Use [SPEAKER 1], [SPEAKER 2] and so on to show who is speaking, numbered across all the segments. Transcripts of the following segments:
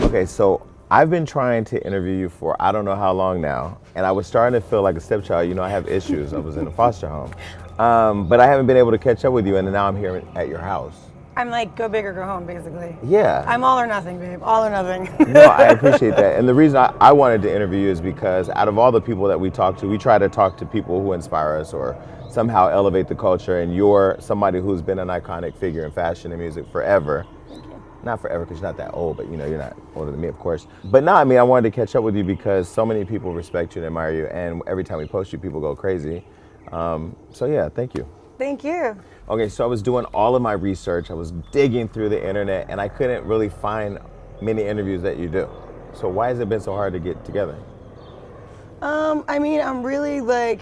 [SPEAKER 1] Okay, so I've been trying to interview you for I don't know how long now, and I was starting to feel like a stepchild. You know, I have issues. I was in a foster home, but I haven't been able to catch up with you, and now I'm here at your house.
[SPEAKER 2] I'm like, go big or go home, basically.
[SPEAKER 1] Yeah.
[SPEAKER 2] I'm all or nothing, babe. All or nothing.
[SPEAKER 1] No, I appreciate that. And the reason I wanted to interview you is because out of all the people that we talk to, we try to talk to people who inspire us or somehow elevate the culture. And you're somebody who's been an iconic figure in fashion and music forever.
[SPEAKER 2] Thank you.
[SPEAKER 1] Not forever because you're not that old, but you know, you're not older than me, of course. But no, I mean, I wanted to catch up with you because so many people respect you and admire you. And every time we post you, people go crazy. So yeah, thank you.
[SPEAKER 2] Thank you.
[SPEAKER 1] Okay, so I was doing all of my research. I was digging through the internet, and I couldn't really find many interviews that you do. So why has it been so hard to get together?
[SPEAKER 2] I mean, I'm really like,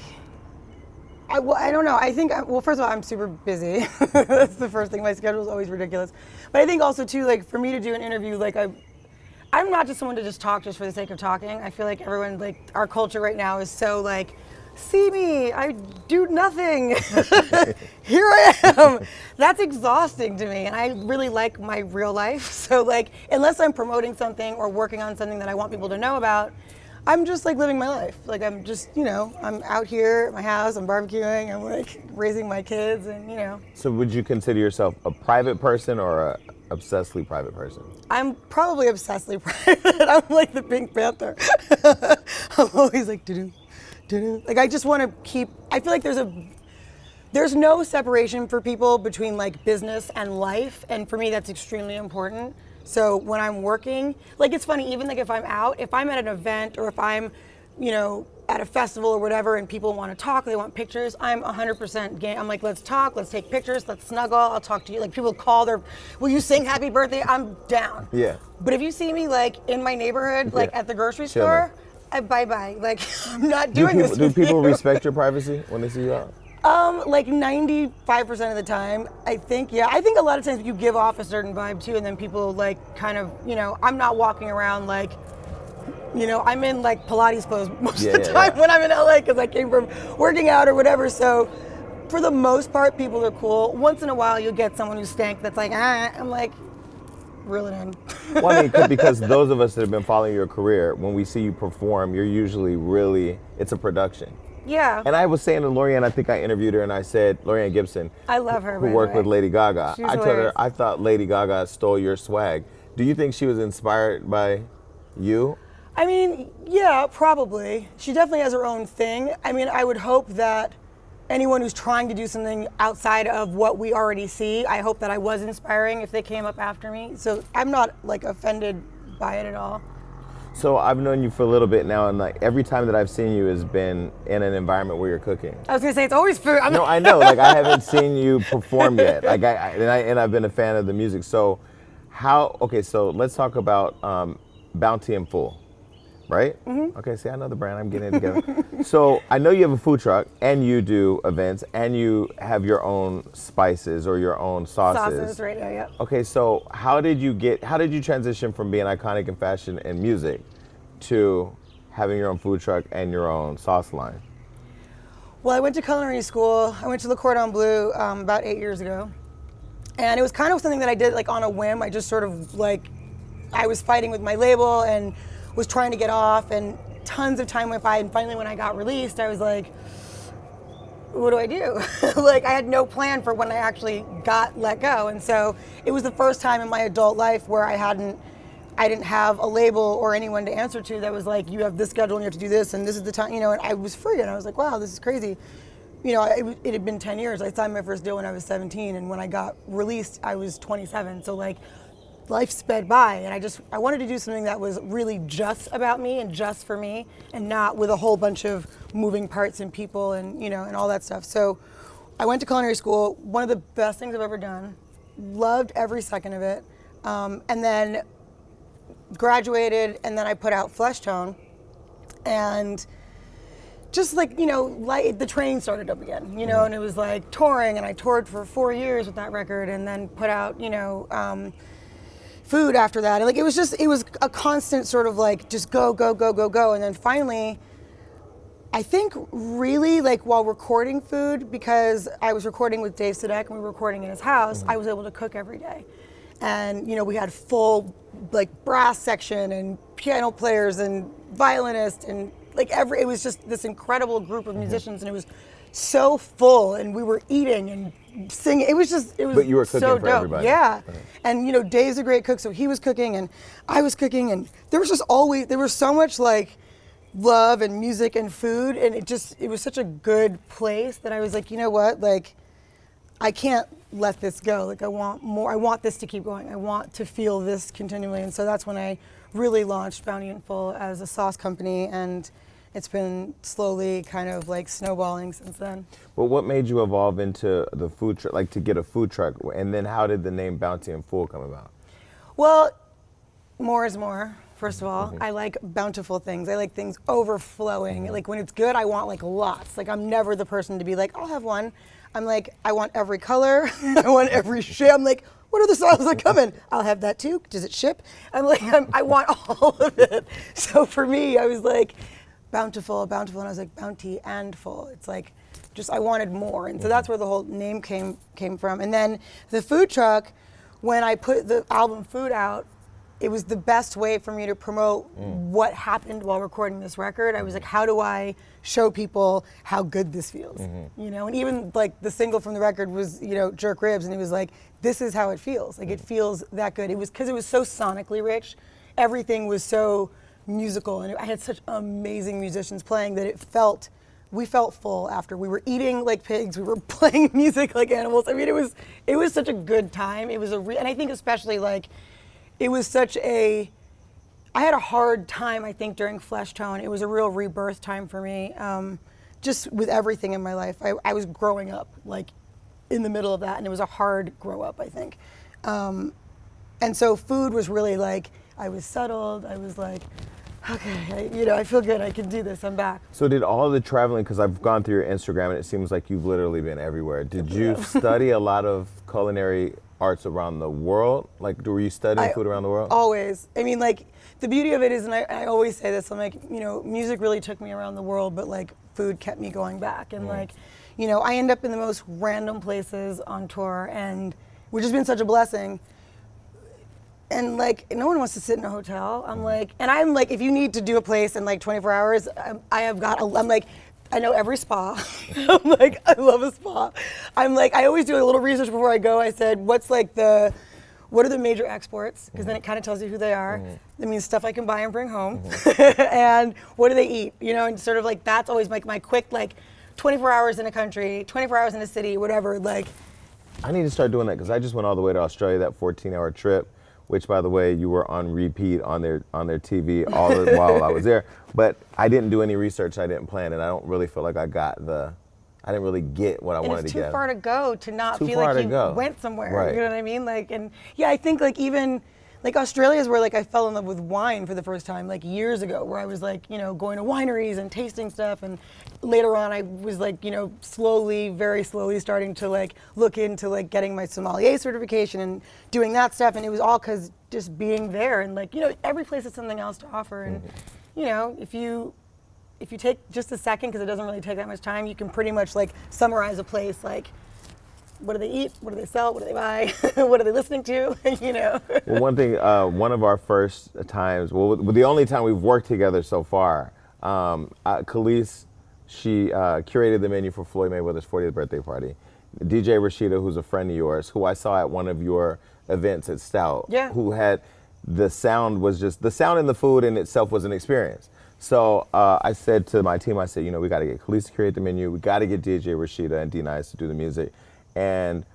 [SPEAKER 2] I don't know. I think, well, first of all, I'm super busy. That's the first thing. My schedule is always ridiculous. But I think also too, like for me to do an interview, like I'm not just someone to just talk just for the sake of talking. I feel like everyone, like our culture right now is so like, see me, I do nothing. Here I am. That's exhausting to me, and I really like my real life. So like, unless I'm promoting something or working on something that I want people to know about, I'm just like living my life. Like I'm just, you know, I'm out here at my house, I'm barbecuing, I'm like raising my kids, and you know.
[SPEAKER 1] So would you consider yourself a private person or a obsessively private person?
[SPEAKER 2] I'm probably obsessively private. I'm like the Pink Panther. I'm always like, doo-doo. Like I just want to keep, I feel like there's no separation for people between like business and life, and for me that's extremely important. So when I'm working, like it's funny, even like if I'm out, if I'm at an event or if I'm, you know, at a festival or whatever and people want to talk, they want pictures, I'm 100% game. I'm like, let's talk, let's take pictures, let's snuggle, I'll talk to you. Like people call will you sing happy birthday? I'm down.
[SPEAKER 1] Yeah.
[SPEAKER 2] But if you see me like in my neighborhood, like at the grocery store, bye-bye. Like, I'm not doing this.
[SPEAKER 1] Do people respect your privacy when they see you out?
[SPEAKER 2] Like 95% of the time, I think, yeah. I think a lot of times you give off a certain vibe too, and then people like kind of, you know, I'm not walking around like, you know, I'm in like Pilates clothes most of the time when I'm in LA because I came from working out or whatever. So for the most part, people are cool. Once in a while, you'll get someone who stank that's like, I'm like, reel it in.
[SPEAKER 1] Well, I mean, because those of us that have been following your career, when we see you perform, you're usually really, it's a production.
[SPEAKER 2] Yeah.
[SPEAKER 1] And I was saying to Lorianne, I think I interviewed her, and I said, Lorianne Gibson.
[SPEAKER 2] I love her,
[SPEAKER 1] who worked with Lady Gaga.
[SPEAKER 2] She's
[SPEAKER 1] I told
[SPEAKER 2] hilarious.
[SPEAKER 1] her, I thought Lady Gaga stole your swag. Do you think she was inspired by you?
[SPEAKER 2] I mean, yeah, probably. She definitely has her own thing. I mean, I would hope that anyone who's trying to do something outside of what we already see, I hope that I was inspiring if they came up after me. So I'm not like offended by it at all.
[SPEAKER 1] So I've known you for a little bit now, and like every time that I've seen you has been in an environment where you're cooking.
[SPEAKER 2] I was gonna say it's always food.
[SPEAKER 1] No, I know. Like I haven't seen you perform yet. Like and I've been a fan of the music. So okay, so let's talk about Bounty and Full, right? Mm-hmm. Okay, see, I know the brand. I'm getting it together. So I know you have a food truck, and you do events, and you have your own spices or your own sauces.
[SPEAKER 2] Sauces, right? Yeah.
[SPEAKER 1] Okay, so how did you transition from being iconic in fashion and music to having your own food truck and your own sauce line?
[SPEAKER 2] Well, I went to culinary school. I went to Le Cordon Bleu about 8 years ago. And it was kind of something that I did like on a whim. I just sort of like, I was fighting with my label and was trying to get off, and tons of time went by, and finally when I got released, I was like, what do I do? Like I had no plan for when I actually got let go. And so it was the first time in my adult life where I didn't have a label or anyone to answer to that was like, you have this schedule and you have to do this and this is the time, you know, and I was free, and I was like, wow, this is crazy. You know, it had been 10 years. I signed my first deal when I was 17, and when I got released, I was 27. So like, life sped by, and I wanted to do something that was really just about me and just for me, and not with a whole bunch of moving parts and people and, you know, and all that stuff. So I went to culinary school, one of the best things I've ever done, loved every second of it, and then graduated, and then I put out Flesh Tone, and just like, you know, like the train started up again, you know, and it was like touring, and I toured for 4 years with that record, and then put out, you know, Food after that. And like it was a constant sort of like just go. And then finally, I think really like while recording Food, because I was recording with Dave Sadek and we were recording in his house, I was able to cook every day. and we had full like brass section and piano players and violinists and like it was just this incredible group of musicians, and it was so full, and we were eating and singing. It was
[SPEAKER 1] But you were cooking
[SPEAKER 2] so
[SPEAKER 1] for
[SPEAKER 2] dope.
[SPEAKER 1] everybody.
[SPEAKER 2] Yeah.
[SPEAKER 1] Right.
[SPEAKER 2] And Dave's a great cook, so he was cooking and I was cooking, and there was so much like love and music and food, and it was such a good place that I was like, you know what, like I can't let this go. Like I want more. I want this to keep going. I want to feel this continually. And so that's when I really launched Bounty and Full as a sauce company, and it's been slowly kind of like snowballing since then.
[SPEAKER 1] Well, what made you evolve into the food truck, like to get a food truck? And then how did the name Bounty and Full come about?
[SPEAKER 2] Well, more is more. First of all, I like bountiful things. I like things overflowing. Like when it's good, I want like lots. Like I'm never the person to be like, I'll have one. I'm like, I want every color. I want every shade. I'm like, what are the sauces that come in? I'll have that too. Does it ship? I'm like, I want all of it. So for me, I was like, bountiful, and I was like, bounty and full. It's like, just I wanted more. And so that's where the whole name came from. And then the food truck, when I put the album Food out, it was the best way for me to promote what happened while recording this record. I was like, how do I show people how good this feels? And even like the single from the record was, Jerk Ribs, and it was like, this is how it feels. Like it feels that good. It was because it was so sonically rich. Everything was so musical, and I had such amazing musicians playing that we felt full after. We were eating like pigs. We were playing music like animals. I mean, it was such a good time. It was and I think especially like, it was I had a hard time, I think, during Flesh Tone. It was a real rebirth time for me, just with everything in my life. I was growing up, like, in the middle of that, and it was a hard grow up, I think. And so food was really like, I was settled. I was like, okay, I feel good. I can do this. I'm back.
[SPEAKER 1] So did all the traveling, because I've gone through your Instagram, and it seems like you've literally been everywhere. Did you study a lot of culinary arts around the world? Like, were you studying food around the world?
[SPEAKER 2] Always. I mean, like, the beauty of it is, and I always say this, I'm like, music really took me around the world, but like, food kept me going back. And like, I end up in the most random places on tour, and which has been such a blessing. And like, no one wants to sit in a hotel. I'm like, if you need to do a place in like 24 hours, I'm like, I know every spa. I'm like, I love a spa. I'm like, I always do a little research before I go. I said, what are the major exports? Because then it kind of tells you who they are. That means stuff I can buy and bring home. And what do they eat? And sort of like, that's always like my quick, like 24 hours in a country, 24 hours in a city, whatever. Like,
[SPEAKER 1] I need to start doing that, because I just went all the way to Australia, that 14-hour trip, which, by the way, you were on repeat on their TV while I was there. But I didn't do any research. I didn't plan, and I don't really feel like I didn't really get what I wanted to get.
[SPEAKER 2] It's too far to go to not feel like you went somewhere.
[SPEAKER 1] Right.
[SPEAKER 2] You know what I mean? Like, and yeah, I think like even like Australia is where like I fell in love with wine for the first time, like years ago, where I was like, going to wineries and tasting stuff, and later on I was like, very slowly starting to like look into like getting my sommelier certification and doing that stuff, and it was all because just being there, and like, every place has something else to offer, and if you take just a second, because it doesn't really take that much time, you can pretty much like summarize a place like, what do they eat? What do they sell? What do they buy? What are they listening to?
[SPEAKER 1] Well, one thing, one of our first times, the only time we've worked together so far, Khalees, she curated the menu for Floyd Mayweather's 40th birthday party. DJ Rashida, who's a friend of yours, who I saw at one of your events at Stout, who had the sound in the food in itself was an experience. So I said to my team, we got to get Khalees to curate the menu. We got to get DJ Rashida and D-Nice to do the music. And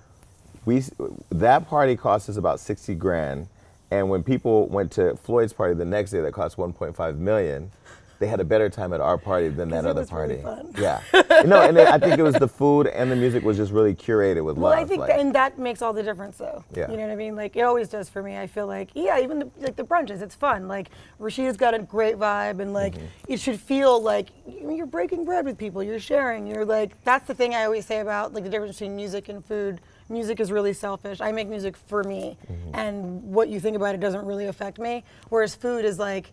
[SPEAKER 1] that party cost us about 60 grand. And when people went to Floyd's party the next day, that cost 1.5 million. They had a better time at our party than that other party.
[SPEAKER 2] Really fun.
[SPEAKER 1] Yeah. And I think it was the food and the music was just really curated with love.
[SPEAKER 2] Well, I think and that makes all the difference, though.
[SPEAKER 1] Yeah.
[SPEAKER 2] You know what I mean? Like, it always does for me. I feel like, even the brunches, it's fun. Like, Rashida's got a great vibe, and like, it should feel like you're breaking bread with people, you're sharing, you're like, that's the thing I always say about like the difference between music and food. Music is really selfish. I make music for me, and what you think about it doesn't really affect me. Whereas food is like,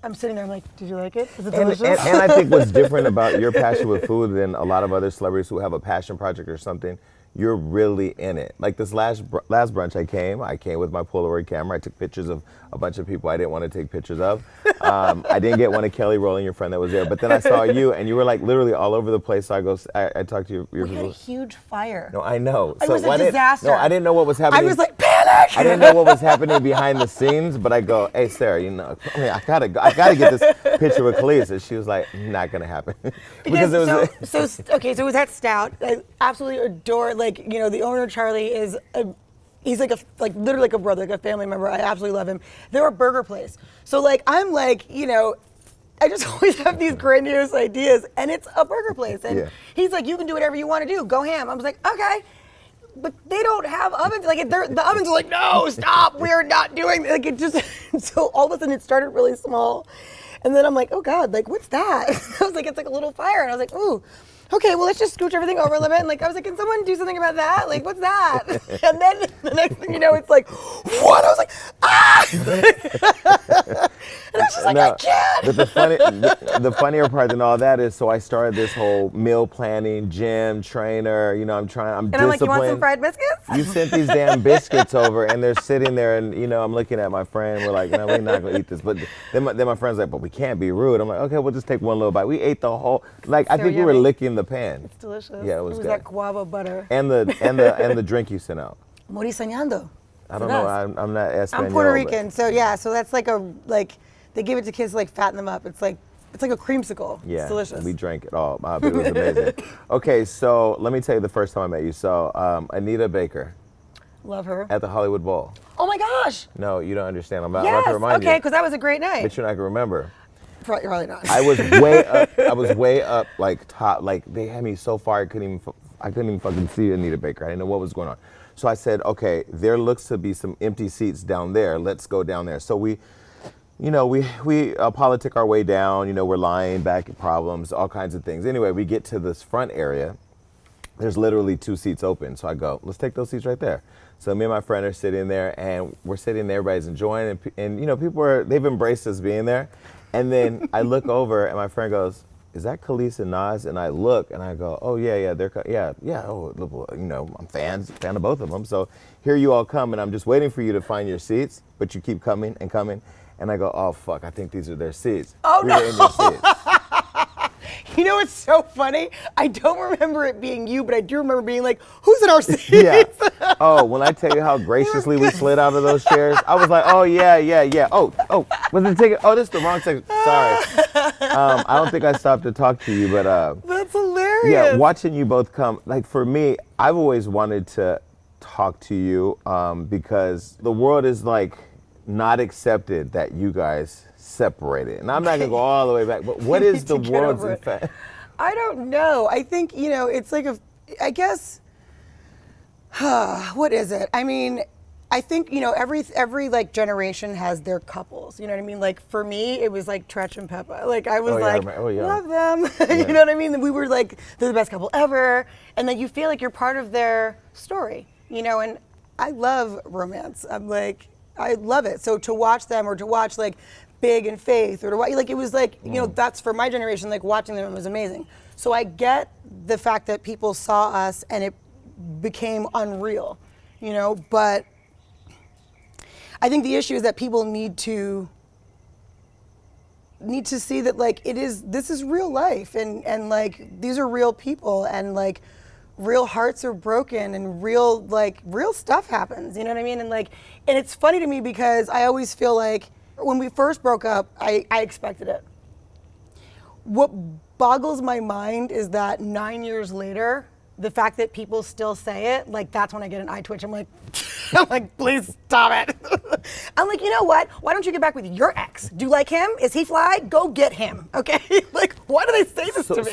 [SPEAKER 2] I'm sitting there, I'm like, did you like it? Is it delicious?
[SPEAKER 1] And I think what's different about your passion with food than a lot of other celebrities who have a passion project or something, you're really in it. Like this last brunch I came with my Polaroid camera. I took pictures of a bunch of people I didn't want to take pictures of. I didn't get one of Kelly Rowland, your friend that was there, but then I saw you, and you were like literally all over the place. So I talked to your
[SPEAKER 2] We had a huge fire.
[SPEAKER 1] No, I know.
[SPEAKER 2] It was a
[SPEAKER 1] why
[SPEAKER 2] disaster.
[SPEAKER 1] No, I didn't know what was happening.
[SPEAKER 2] I was like, panic!
[SPEAKER 1] I didn't know what was happening behind the scenes, but I go, hey Sarah, you know, I mean, I gotta get this picture with Khalees, and she was like, not gonna happen,
[SPEAKER 2] because it was okay. So it was at Stout. I absolutely adore. Like, you know, the owner Charlie is he's like literally like a brother, like a family member. I absolutely love him. They're a burger place, so like I'm like, you know, I just always have these grandiose ideas, and it's a burger place, and he's like, you can do whatever you want to do, go ham. I was like, okay. But they don't have ovens. Like the ovens are like, no, stop. We're not doing. Like it just. So all of a sudden it started really small, and then I'm like, oh God, like what's that? I was like, it's like a little fire, and I was like, ooh, okay, well let's just scooch everything over a little bit. And like I was like, can someone do something about that? Like what's that? And then the next thing you know, it's like, what? I was like, ah! And I was just like, I can't.
[SPEAKER 1] But the funnier part than all that is, so I started this whole meal planning, gym, trainer. You know, I'm disciplined.
[SPEAKER 2] I'm like, you want some fried biscuits?
[SPEAKER 1] You sent these damn biscuits over, and they're sitting there, and you know, I'm looking at my friend. We're like, no, we're not gonna eat this. But then my friend's like, but we can't be rude. I'm like, okay, we'll just take one little bite. We ate the whole. Like I think we were licking the pan.
[SPEAKER 2] It's delicious.
[SPEAKER 1] Yeah, it was good.
[SPEAKER 2] That guava butter.
[SPEAKER 1] And the drink you sent out.
[SPEAKER 2] Morisañando.
[SPEAKER 1] I don't know. I'm not Espanol.
[SPEAKER 2] I'm Puerto Rican, so yeah. So that's like they give it to kids to like fatten them up. It's like a creamsicle.
[SPEAKER 1] Yeah,
[SPEAKER 2] it's delicious.
[SPEAKER 1] We drank it all. It was amazing. Okay, so let me tell you the first time I met you. So Anita Baker.
[SPEAKER 2] Love her.
[SPEAKER 1] At the Hollywood Bowl.
[SPEAKER 2] Oh my gosh.
[SPEAKER 1] No, you don't understand. I'm about to remind you.
[SPEAKER 2] Okay, because that was a great night.
[SPEAKER 1] But you're not gonna remember.
[SPEAKER 2] Probably not.
[SPEAKER 1] I was way up. I was way up, like top. Like they had me so far, I couldn't even fucking see Anita Baker. I didn't know what was going on. So I said, okay, there looks to be some empty seats down there. Let's go down there. So we politic our way down. You know, we're lying, back problems, all kinds of things. Anyway, we get to this front area. There's literally 2 seats open. So I go, let's take those seats right there. So me and my friend are sitting there, and we're sitting there. Everybody's enjoying, and you know, they've embraced us being there. And then I look over, and my friend goes, is that Khalees and Nas? And I look, and I go, oh yeah, oh, you know, I'm fan of both of them. So here you all come, and I'm just waiting for you to find your seats, but you keep coming and coming. And I go, oh fuck, I think these are their seats.
[SPEAKER 2] Oh no!
[SPEAKER 1] In your seats.
[SPEAKER 2] You know what's so funny? I don't remember it being you, but I do remember being like, who's in our seats?
[SPEAKER 1] Yeah. Oh, when I tell you how graciously we slid out of those chairs, I was like, oh yeah. Oh, was the ticket? Oh, this is the wrong section. Sorry. I don't think I stopped to talk to you, but
[SPEAKER 2] that's hilarious.
[SPEAKER 1] Yeah, watching you both come, like for me, I've always wanted to talk to you because the world is like not accepted that you guys separated. And I'm not gonna go all the way back, but what is the world's effect?
[SPEAKER 2] I don't know. I think, you know, it's like I guess, what is it? I mean, I think, you know, every like generation has their couples. You know what I mean? Like for me, it was like Tretch and Peppa. Like I was love them. You know what I mean? We were like, they're the best couple ever. And then you feel like you're part of their story, you know, and I love romance. I'm like, I love it. So to watch them, or to watch like Big and Faith, or to watch, like it was like, you know, that's for my generation, like watching them was amazing. So I get the fact that people saw us and it became unreal, you know, but I think the issue is that people need to see that like this is real life, and like these are real people, and like real hearts are broken, and real stuff happens, you know what I mean? And it's funny to me because I always feel like when we first broke up, I expected it. What boggles my mind is that 9 years later, the fact that people still say it, like that's when I get an eye twitch. I'm like, please stop it. I'm like, you know what? Why don't you get back with your ex? Do you like him? Is he fly? Go get him, okay? Like, why do they say this to me?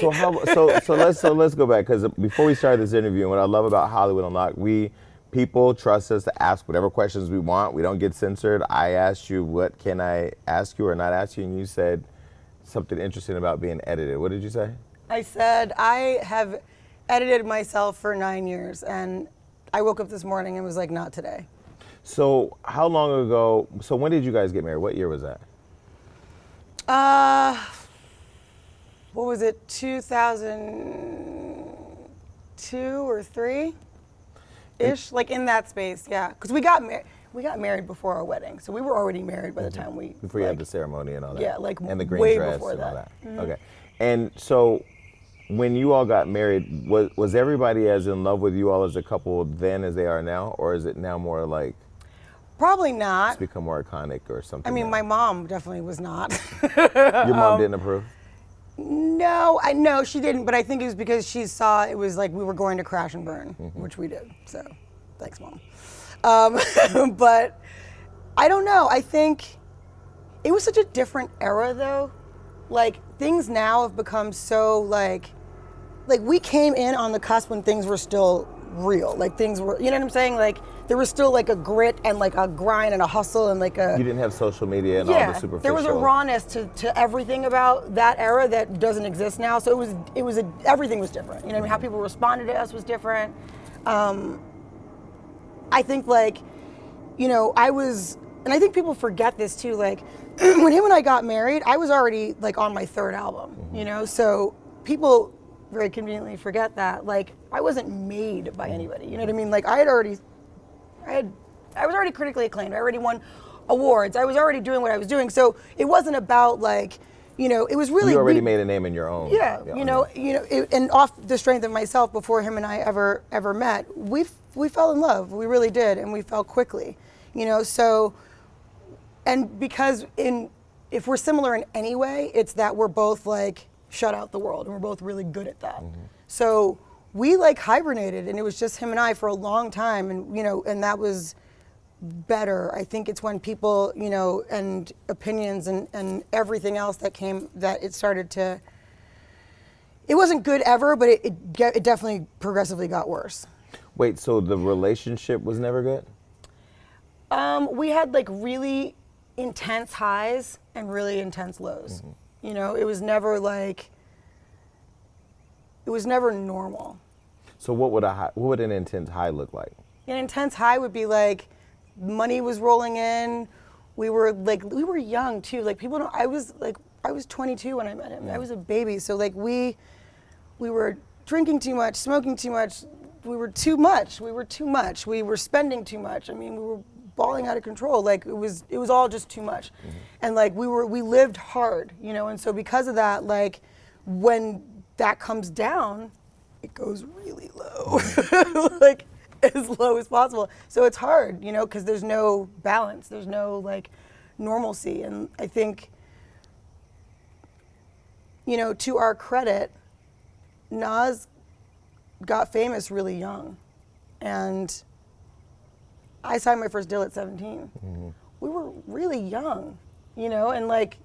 [SPEAKER 1] So let's go back, because before we started this interview, and what I love about Hollywood Unlocked, people trust us to ask whatever questions we want. We don't get censored. I asked you, what can I ask you or not ask you, and you said something interesting about being edited. What did you say?
[SPEAKER 2] I said, I have edited myself for 9 years, and I woke up this morning and was like, not today.
[SPEAKER 1] So how long ago, so when did you guys get married? What year was that?
[SPEAKER 2] What was it, 2002 or 3? ish, like in that space, yeah. Because we got married before our wedding, so we were already married by the time we
[SPEAKER 1] Before you had the ceremony and all that.
[SPEAKER 2] Yeah, like
[SPEAKER 1] and the green
[SPEAKER 2] way
[SPEAKER 1] dress
[SPEAKER 2] before
[SPEAKER 1] and all
[SPEAKER 2] that.
[SPEAKER 1] that. Okay. And so when you all got married, was everybody as in love with you all as a couple then as they are now, or is it now more like
[SPEAKER 2] Probably not.
[SPEAKER 1] it's become more iconic or something?
[SPEAKER 2] I mean,
[SPEAKER 1] now?
[SPEAKER 2] my mom definitely was not.
[SPEAKER 1] Your mom didn't approve?
[SPEAKER 2] No, I know she didn't, but I think it was because she saw it was like we were going to crash and burn, which we did. So, thanks, Mom. But I don't know. I think it was such a different era, though. Like things now have become so like we came in on the cusp when things were still real. Like things were, you know what I'm saying? Like there was still like a grit and like a grind and a hustle and like a.
[SPEAKER 1] You didn't have social media and all the superficial.
[SPEAKER 2] There was a rawness to everything about that era that doesn't exist now. So everything was different. You know what I mean? How people responded to us was different. I think like, you know, and I think people forget this too. Like when him and I got married, I was already like on my third album. You know, so people very conveniently forget that. Like I wasn't made by anybody. You know what I mean? Like I was already critically acclaimed. I already won awards. I was already doing what I was doing. So it wasn't about like, you know, it was really.
[SPEAKER 1] You already made a name in your own.
[SPEAKER 2] Yeah, you know, and off the strength of myself, before him and I ever met, we fell in love. We really did, and we fell quickly. You know, so, and because if we're similar in any way, it's that we're both like shut out the world, and we're both really good at that. So we like hibernated, and it was just him and I for a long time, and you know, and that was better. I think it's when people, you know, and opinions and everything else that came, that it started to, it wasn't good ever, but it definitely progressively got worse.
[SPEAKER 1] Wait, so the relationship was never good?
[SPEAKER 2] We had like really intense highs and really intense lows. You know, it was never normal.
[SPEAKER 1] So what would an intense high look like?
[SPEAKER 2] An intense high would be like money was rolling in. We were young too. Like people don't. I was 22 when I met him. I was a baby. So like we were drinking too much, smoking too much. We were too much. We were spending too much. I mean, we were balling out of control. Like it was all just too much. And like we lived hard, you know. And so because of that, like when that comes down, it goes really low. Like as low as possible. So it's hard, you know, because there's no balance. There's no like normalcy. And I think, you know, to our credit, Nas got famous really young. And I signed my first deal at 17. We were really young, you know, and like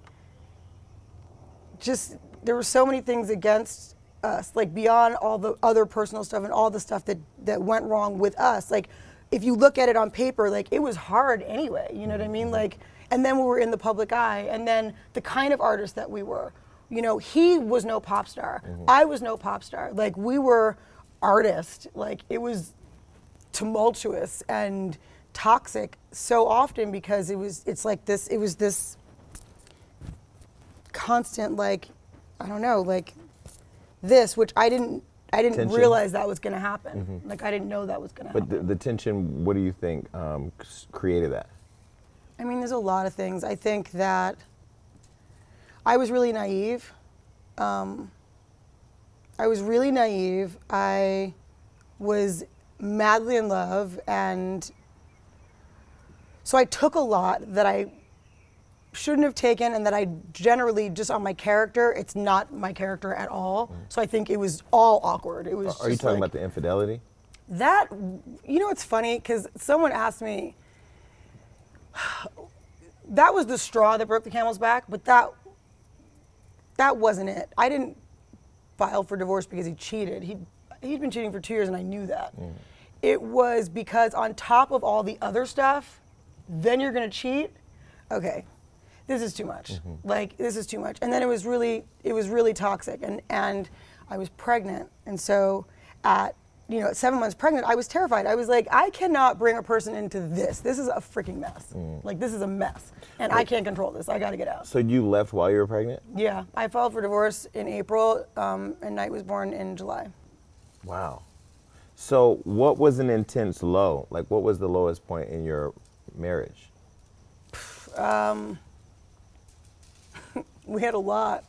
[SPEAKER 2] just there were so many things against us, like beyond all the other personal stuff and all the stuff that went wrong with us. Like if you look at it on paper, like it was hard anyway, you know what I mean? Like, and then we were in the public eye, and then the kind of artist that we were, you know, he was no pop star. I was no pop star. Like we were artists. Like it was tumultuous and toxic so often because it was this constant, like, I don't know, like this, which I didn't tension. Realize that was going to happen. Like I didn't know that was going to happen.
[SPEAKER 1] But the tension, what do you think created that?
[SPEAKER 2] I mean, there's a lot of things. I think that I was really naive. I was madly in love, and so I took a lot that I shouldn't have taken, and that I generally, just on my character, it's not my character at all. So I think it was all awkward. It was.
[SPEAKER 1] Are you talking about the infidelity?
[SPEAKER 2] That, you know, it's funny because someone asked me. That was the straw that broke the camel's back, but that wasn't it. I didn't file for divorce because he cheated. He'd been cheating for 2 years, and I knew that. It was because on top of all the other stuff, then you're gonna cheat. Okay, this is too much. Like this is too much. And then it was really toxic. And I was pregnant, and so at 7 months pregnant, I was terrified. I was like, I cannot bring a person into this. This is a freaking mess. Like this is a mess, and I can't control this. I got to get out.
[SPEAKER 1] So you left while you were pregnant?
[SPEAKER 2] Yeah, I filed for divorce in April, and Knight was born in July.
[SPEAKER 1] Wow. So what was an intense low? Like, what was the lowest point in your marriage?
[SPEAKER 2] We had a lot.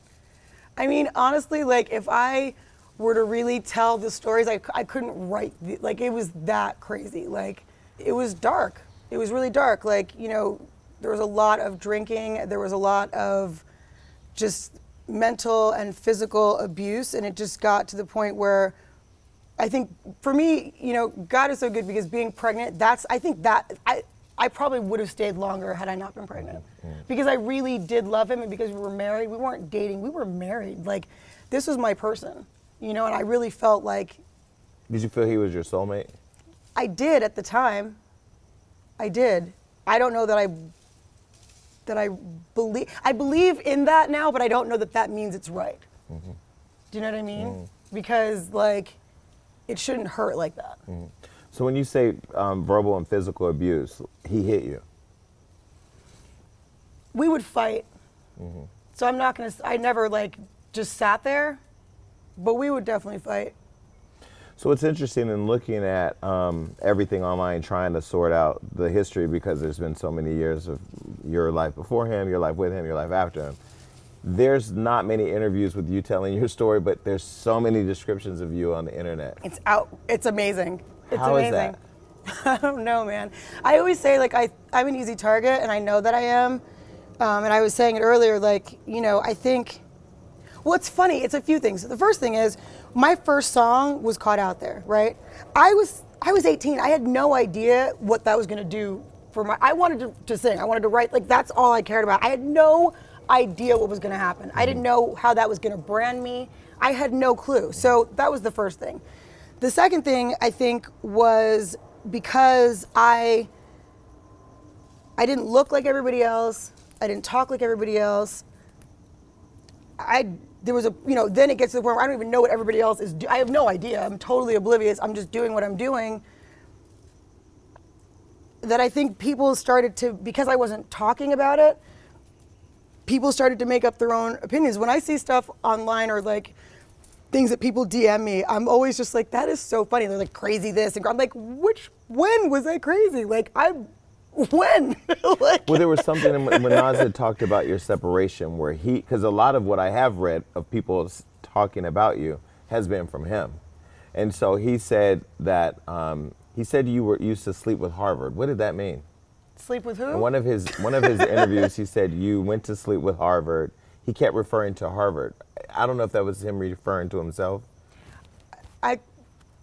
[SPEAKER 2] I mean, honestly, like if I were to really tell the stories, I couldn't write. Like it was that crazy. Like it was dark. It was really dark. Like, you know, there was a lot of drinking. There was a lot of just mental and physical abuse. And it just got to the point where I think for me, you know, God is so good because being pregnant, I think that I probably would have stayed longer had I not been pregnant. Because I really did love him, and because we were married, we weren't dating, we were married. Like, this was my person, you know, and I really felt like.
[SPEAKER 1] Did you feel he was your soulmate?
[SPEAKER 2] I did at the time. I did. I don't know that I believe in that now, but I don't know that that means it's right. Do you know what I mean? Because, like, it shouldn't hurt like that.
[SPEAKER 1] So when you say verbal and physical abuse, he hit you?
[SPEAKER 2] We would fight. So I'm not gonna, I never like just sat there, but we would definitely fight.
[SPEAKER 1] So it's interesting in looking at everything online, trying to sort out the history, because there's been so many years of your life before him, your life with him, your life after him. There's not many interviews with you telling your story, but there's so many descriptions of you on the internet.
[SPEAKER 2] It's out. It's amazing. It's
[SPEAKER 1] How is
[SPEAKER 2] amazing.
[SPEAKER 1] that?
[SPEAKER 2] I don't know, man. I always say, like, I'm an easy target, and I know that I am. And I was saying it earlier, like, you know, I think, well, it's funny. It's a few things. The first thing is, my first song was Caught Out There, right? I was 18. I had no idea what that was going to do for I wanted to sing. I wanted to write. Like, that's all I cared about. I had no idea what was going to happen. I didn't know how that was going to brand me. I had no clue. So that was the first thing. The second thing, I think, was because I didn't look like everybody else. I didn't talk like everybody else. There was then it gets to the point where I don't even know what everybody else is doing. I have no idea. I'm totally oblivious. I'm just doing what I'm doing. That I think people started to, because I wasn't talking about it, people started to make up their own opinions. When I see stuff online or like things that people DM me, I'm always just like, that is so funny. They're like, crazy this. And I'm like, when was I crazy? Like, when? Like,
[SPEAKER 1] Well, there was something when Nas had talked about your separation where because a lot of what I have read of people talking about you has been from him. And so he said that, he said you used to sleep with Harvard. What did that mean?
[SPEAKER 2] sleep with who?
[SPEAKER 1] In one of his interviews, he said you went to sleep with Harvard. He kept referring to Harvard. I don't know if that was him referring to himself.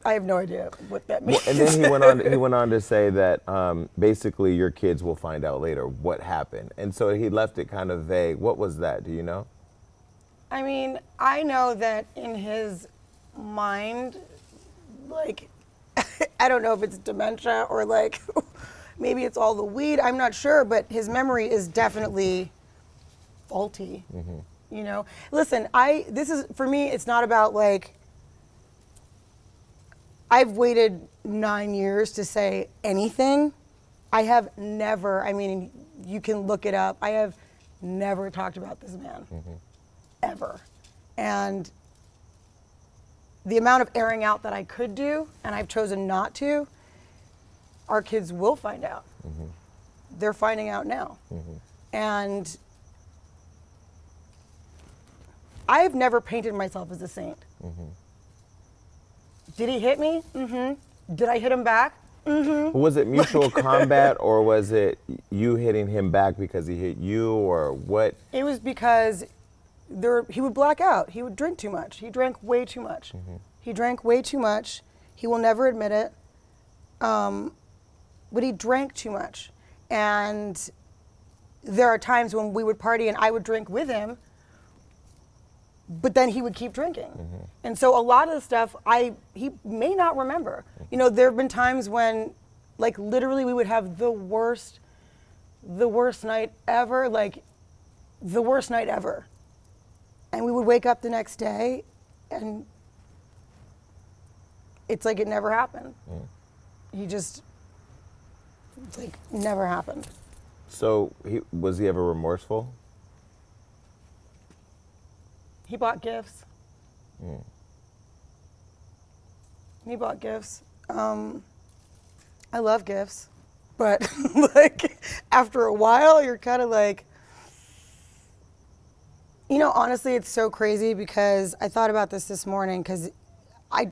[SPEAKER 2] I have no idea what that means.
[SPEAKER 1] Well, and then he went on to say that basically your kids will find out later what happened. And so he left it kind of vague. What was that? Do you know?
[SPEAKER 2] I mean, I know that in his mind, like, I don't know if it's dementia or like, maybe it's all the weed. I'm not sure, but his memory is definitely faulty. You know, listen, this is, for me, it's not about like, I've waited 9 years to say anything. I have never, I mean, you can look it up. I have never talked about this man, ever. And the amount of airing out that I could do, and I've chosen not to, our kids will find out. They're finding out now. And I've never painted myself as a saint. Did he hit me? Did I hit him back?
[SPEAKER 1] Was it mutual combat, or was it you hitting him back because he hit you, or what?
[SPEAKER 2] It was because he would black out. He would drink too much. He drank way too much. He drank way too much. He will never admit it. But he drank too much. And there are times when we would party and I would drink with him, but then he would keep drinking. And so a lot of the stuff he may not remember. You know, there have been times when, like, literally we would have the worst night ever, like the worst night ever. And we would wake up the next day and it's like it never happened. It's like never happened.
[SPEAKER 1] So was he ever remorseful?
[SPEAKER 2] He bought gifts. He bought gifts. I love gifts, but like after a while, you're kind of like, honestly, it's so crazy because I thought about this morning because I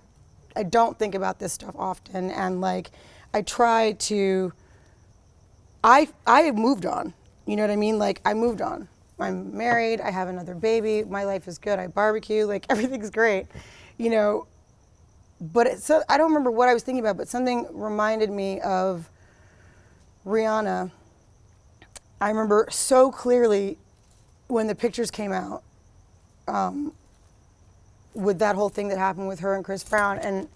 [SPEAKER 2] don't think about this stuff often, and like I try to. I have moved on. You know what I mean? Like I moved on. I'm married. I have another baby. My life is good. I barbecue. Like everything's great. But so I don't remember what I was thinking about, but something reminded me of Rihanna. I remember so clearly when the pictures came out with that whole thing that happened with her and Chris Brown. And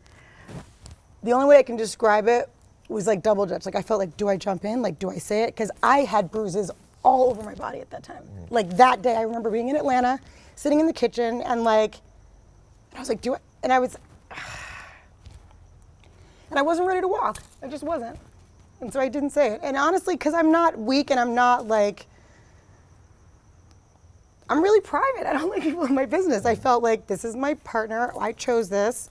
[SPEAKER 2] the only way I can describe it was like double dutch. Like I felt like, do I jump in? Like, do I say it? Because I had bruises all over my body at that time. Like that day, I remember being in Atlanta, sitting in the kitchen, and like, I was like, do I? And I wasn't ready to walk. I just wasn't. And so I didn't say it. And honestly, because I'm not weak and I'm not like, I'm really private. I don't like people in my business. I felt like this is my partner. I chose this.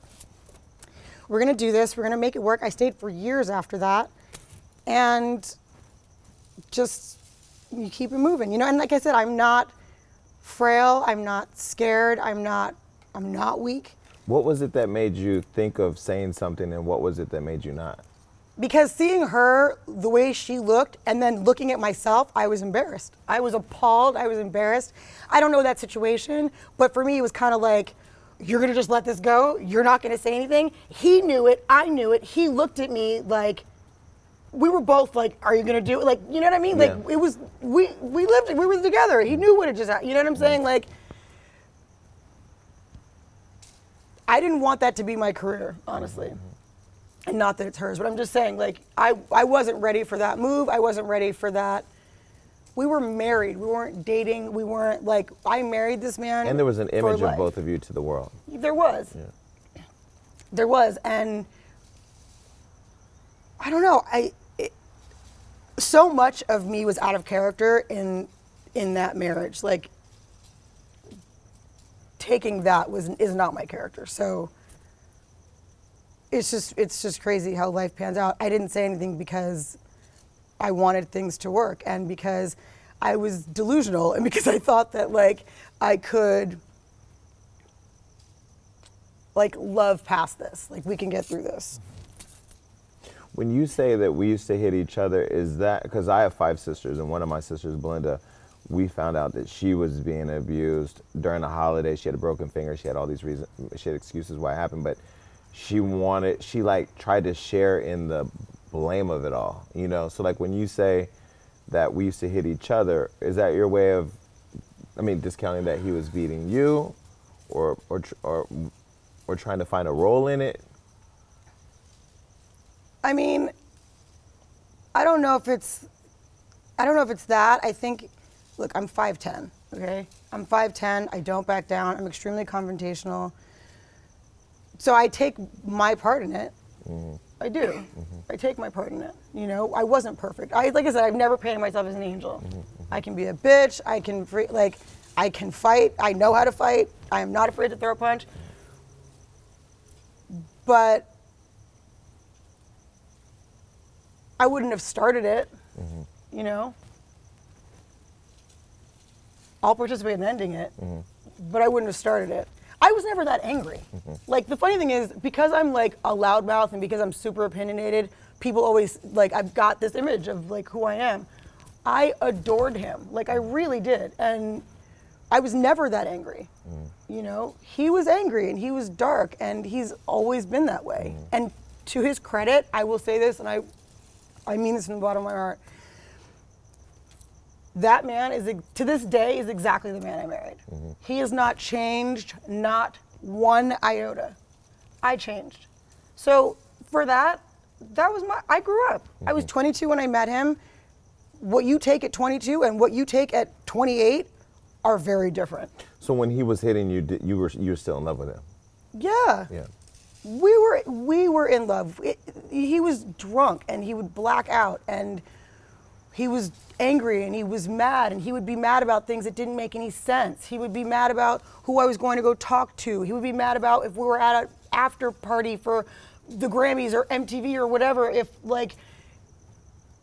[SPEAKER 2] We're gonna do this. We're gonna make it work. I stayed for years after that. And just, you keep it moving, And like I said, I'm not frail. I'm not scared. I'm not weak.
[SPEAKER 1] What was it that made you think of saying something, and what was it that made you not?
[SPEAKER 2] Because seeing her, the way she looked, and then looking at myself, I was embarrassed. I was appalled. I was embarrassed. I don't know that situation, but for me, it was kind of like, you're gonna just let this go? You're not gonna say anything? He knew it. I knew it. He looked at me like, we were both like, are you gonna do it? Like, you know what I mean?
[SPEAKER 1] Yeah.
[SPEAKER 2] Like, it was, we were together. He knew what it just happened. You know what I'm saying? Like, I didn't want that to be my career, honestly. And not that it's hers, but I'm just saying, like, I wasn't ready for that move. I wasn't ready for that. We were married. We weren't dating. We weren't, like, I married this man.
[SPEAKER 1] And there was an image
[SPEAKER 2] for
[SPEAKER 1] of
[SPEAKER 2] life.
[SPEAKER 1] both of you to the world.
[SPEAKER 2] There was.
[SPEAKER 1] Yeah.
[SPEAKER 2] There was. And I don't know. So much of me was out of character in that marriage. Like, taking that is not my character. So it's just crazy how life pans out. I didn't say anything because I wanted things to work, and because I was delusional, and because I thought that like I could like love past this. Like we can get through this.
[SPEAKER 1] When you say that we used to hit each other, is that because I have 5 sisters, and one of my sisters, Belinda, we found out that she was being abused during the holiday. She had a broken finger. She had all these reasons. She had excuses why it happened, but she like tried to share in the blame of it all, So like when you say that we used to hit each other, is that your way of, discounting that he was beating you, or trying to find a role in it?
[SPEAKER 2] I don't know if it's that. I think, look, I'm 5'10", okay? I'm 5'10", I don't back down, I'm extremely confrontational. So I take my part in it. Mm-hmm. I do. Mm-hmm. I take my part in it. I wasn't perfect. Like I said, I've never painted myself as an angel. Mm-hmm. I can be a bitch, I can fight, I know how to fight, I am not afraid to throw a punch. But I wouldn't have started it, I'll participate in ending it, but I wouldn't have started it. I was never that angry. Like, the funny thing is, because I'm like a loudmouth and because I'm super opinionated, people always, like, I've got this image of like who I am. I adored him, like I really did. And I was never that angry. He was angry and he was dark, and he's always been that way. And to his credit, I will say this, and I mean this from the bottom of my heart. That man to this day is exactly the man I married. Mm-hmm. He has not changed, not one iota. I changed. So for that was I grew up. Mm-hmm. I was 22 when I met him. What you take at 22 and what you take at 28 are very different.
[SPEAKER 1] So when he was hitting you, you were still in love with him?
[SPEAKER 2] Yeah.
[SPEAKER 1] Yeah.
[SPEAKER 2] We were in love. He was drunk and he would black out, and he was angry and he was mad, and he would be mad about things that didn't make any sense. He would be mad about who I was going to go talk to. He would be mad about if we were at an after party for the Grammys or MTV or whatever if like,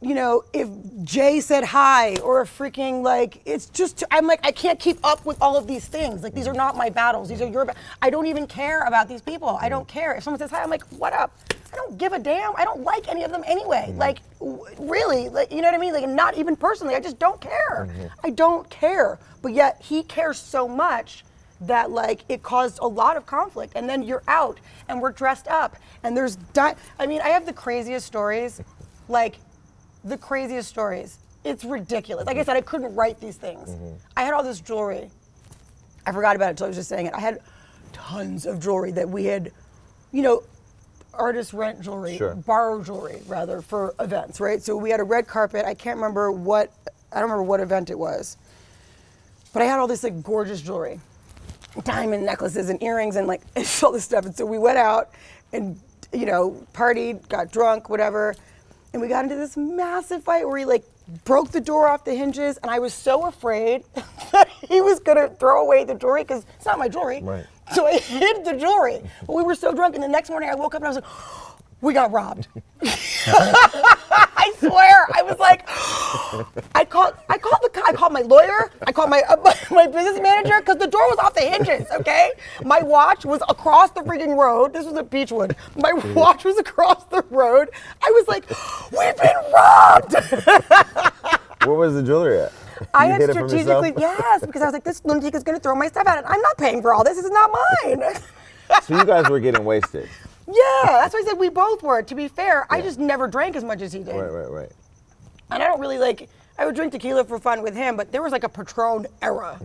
[SPEAKER 2] you know, if Jay said hi or freaking like, it's just, I'm like, I can't keep up with all of these things. Like, these are not my battles. These are your I don't even care about these people. I don't care. If someone says hi, I'm like, what up? I don't give a damn. I don't like any of them anyway. Like, really, like, you know what I mean? Like, not even personally. I just don't care. I don't care. But yet he cares so much that like it caused a lot of conflict. And then you're out and we're dressed up and there's, I mean, I have the craziest stories, like, the craziest stories. It's ridiculous. Like I said, I couldn't write these things. I had all this jewelry. I forgot about it until I was just saying it. I had tons of jewelry that we had, you know, artists rent jewelry, borrow jewelry rather, for events, right? So we had a red carpet. I don't remember what event it was. But I had all this like gorgeous jewelry, diamond necklaces and earrings and like all this stuff. And so we went out and, you know, partied, got drunk, whatever. And we got into this massive fight where he like broke the door off the hinges, and I was so afraid that he was gonna throw away the jewelry because it's not my jewelry.
[SPEAKER 1] Right.
[SPEAKER 2] So I hid the jewelry. But we were so drunk, and the next morning I woke up and I was like, we got robbed. I swear, I was like, I called my lawyer, I called my business manager because the door was off the hinges. Okay, my watch was across the freaking road. This was at Beechwood. My watch was across the road. I was like, we've been robbed.
[SPEAKER 1] Where was the jewelry at?
[SPEAKER 2] I
[SPEAKER 1] You
[SPEAKER 2] had
[SPEAKER 1] hid it from
[SPEAKER 2] strategically,
[SPEAKER 1] yourself?
[SPEAKER 2] yes, because I was like, this lunatic is going to throw my stuff out, and I'm not paying for all this. This is not mine.
[SPEAKER 1] So you guys were getting wasted.
[SPEAKER 2] Yeah, that's why I said we both were. To be fair, I just never drank as much as he did.
[SPEAKER 1] Right.
[SPEAKER 2] And I don't really like, I would drink tequila for fun with him, but there was like a Patron era.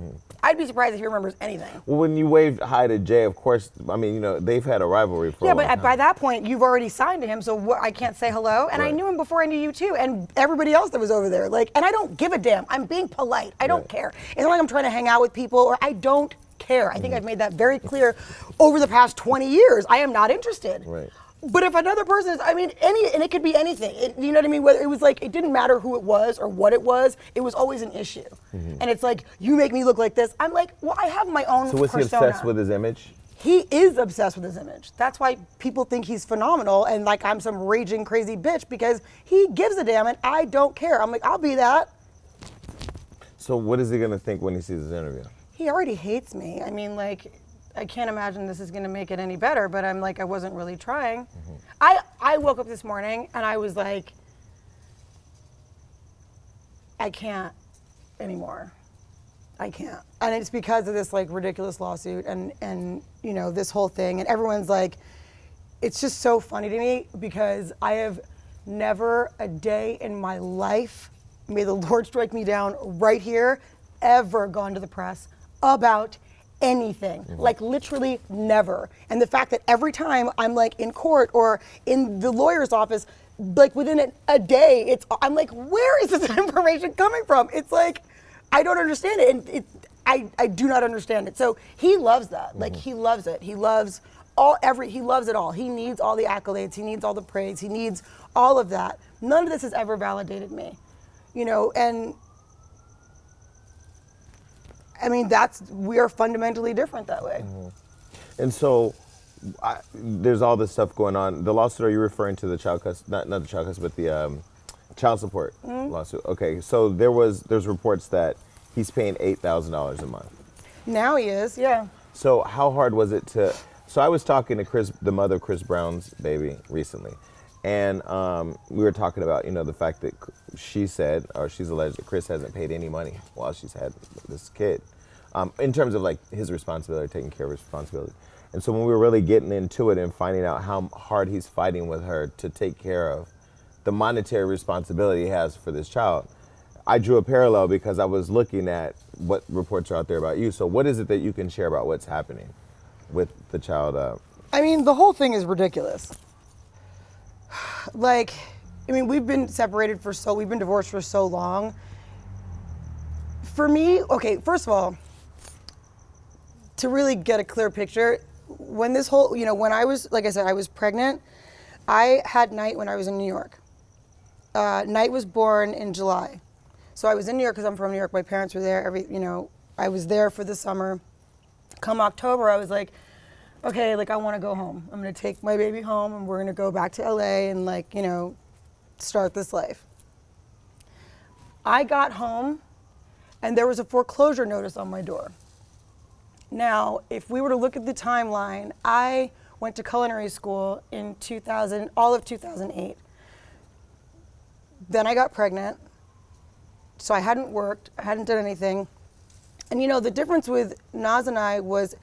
[SPEAKER 2] I'd be surprised if he remembers anything.
[SPEAKER 1] Well, when you waved hi to Jay, of course, I mean, you know, they've had a rivalry for a long
[SPEAKER 2] But
[SPEAKER 1] time.
[SPEAKER 2] by that point, you've already signed to him, so I can't say hello. And I knew him before I knew you too, and everybody else that was over there. Like, and I don't give a damn. I'm being polite. I don't care. It's not like I'm trying to hang out with people, or I don't care. I think I've made that very clear over the past 20 years. I am not interested.
[SPEAKER 1] Right.
[SPEAKER 2] But if another person is, I mean, and it could be anything. You know what I mean? Whether it was like, it didn't matter who it was or what it was always an issue. And it's like, you make me look like this. I'm like, well, I have my own
[SPEAKER 1] So was he
[SPEAKER 2] persona.
[SPEAKER 1] obsessed with his image?
[SPEAKER 2] He is obsessed with his image. That's why people think he's phenomenal and like I'm some raging crazy bitch, because he gives a damn and I don't care. I'm like, I'll be that.
[SPEAKER 1] So what is he going to think when he sees this interview?
[SPEAKER 2] He already hates me. I mean, like, I can't imagine this is gonna make it any better, but I'm like, I wasn't really trying. I woke up this morning and I was like, I can't anymore. I can't. And it's because of this like ridiculous lawsuit and you know, this whole thing, and everyone's like, it's just so funny to me because I have never a day in my life, may the Lord strike me down right here, ever gone to the press about anything. Like literally never. And the fact that every time I'm like in court or in the lawyer's office, like within a day, I'm like, where is this information coming from? It's like, I don't understand it. And I do not understand it. So he loves that. Like he loves it. He loves he loves it all. He needs all the accolades. He needs all the praise. He needs all of that. None of this has ever validated me, you know, and I mean, we are fundamentally different that way.
[SPEAKER 1] And so there's all this stuff going on. The lawsuit, are you referring to the child custody, not the child custody, but the child support lawsuit? Okay, so there's reports that he's paying $8,000 a month.
[SPEAKER 2] Now he is, yeah.
[SPEAKER 1] So how hard was it so I was talking to the mother of Chris Brown's baby recently, and we were talking about, you know, the fact that she's alleged that Chris hasn't paid any money while she's had this kid, in terms of like his responsibility, taking care of his responsibility. And so when we were really getting into it and finding out how hard he's fighting with her to take care of the monetary responsibility he has for this child, I drew a parallel because I was looking at what reports are out there about you. So what is it that you can share about what's happening with the child?
[SPEAKER 2] I mean, the whole thing is ridiculous. Like, I mean, we've been divorced for so long. For me, okay, first of all, to really get a clear picture, when this whole, you know, when I was, like I said, I was pregnant, I had Knight when I was in New York. Knight was born in July. So I was in New York because I'm from New York. My parents were there. I was there for the summer. Come October, I was like, okay, like I want to go home. I'm going to take my baby home and we're going to go back to LA and like, you know, start this life. I got home and there was a foreclosure notice on my door. Now, if we were to look at the timeline, I went to culinary school in all of 2008. Then I got pregnant. So I hadn't worked, I hadn't done anything. And you know, the difference with Nas and I was,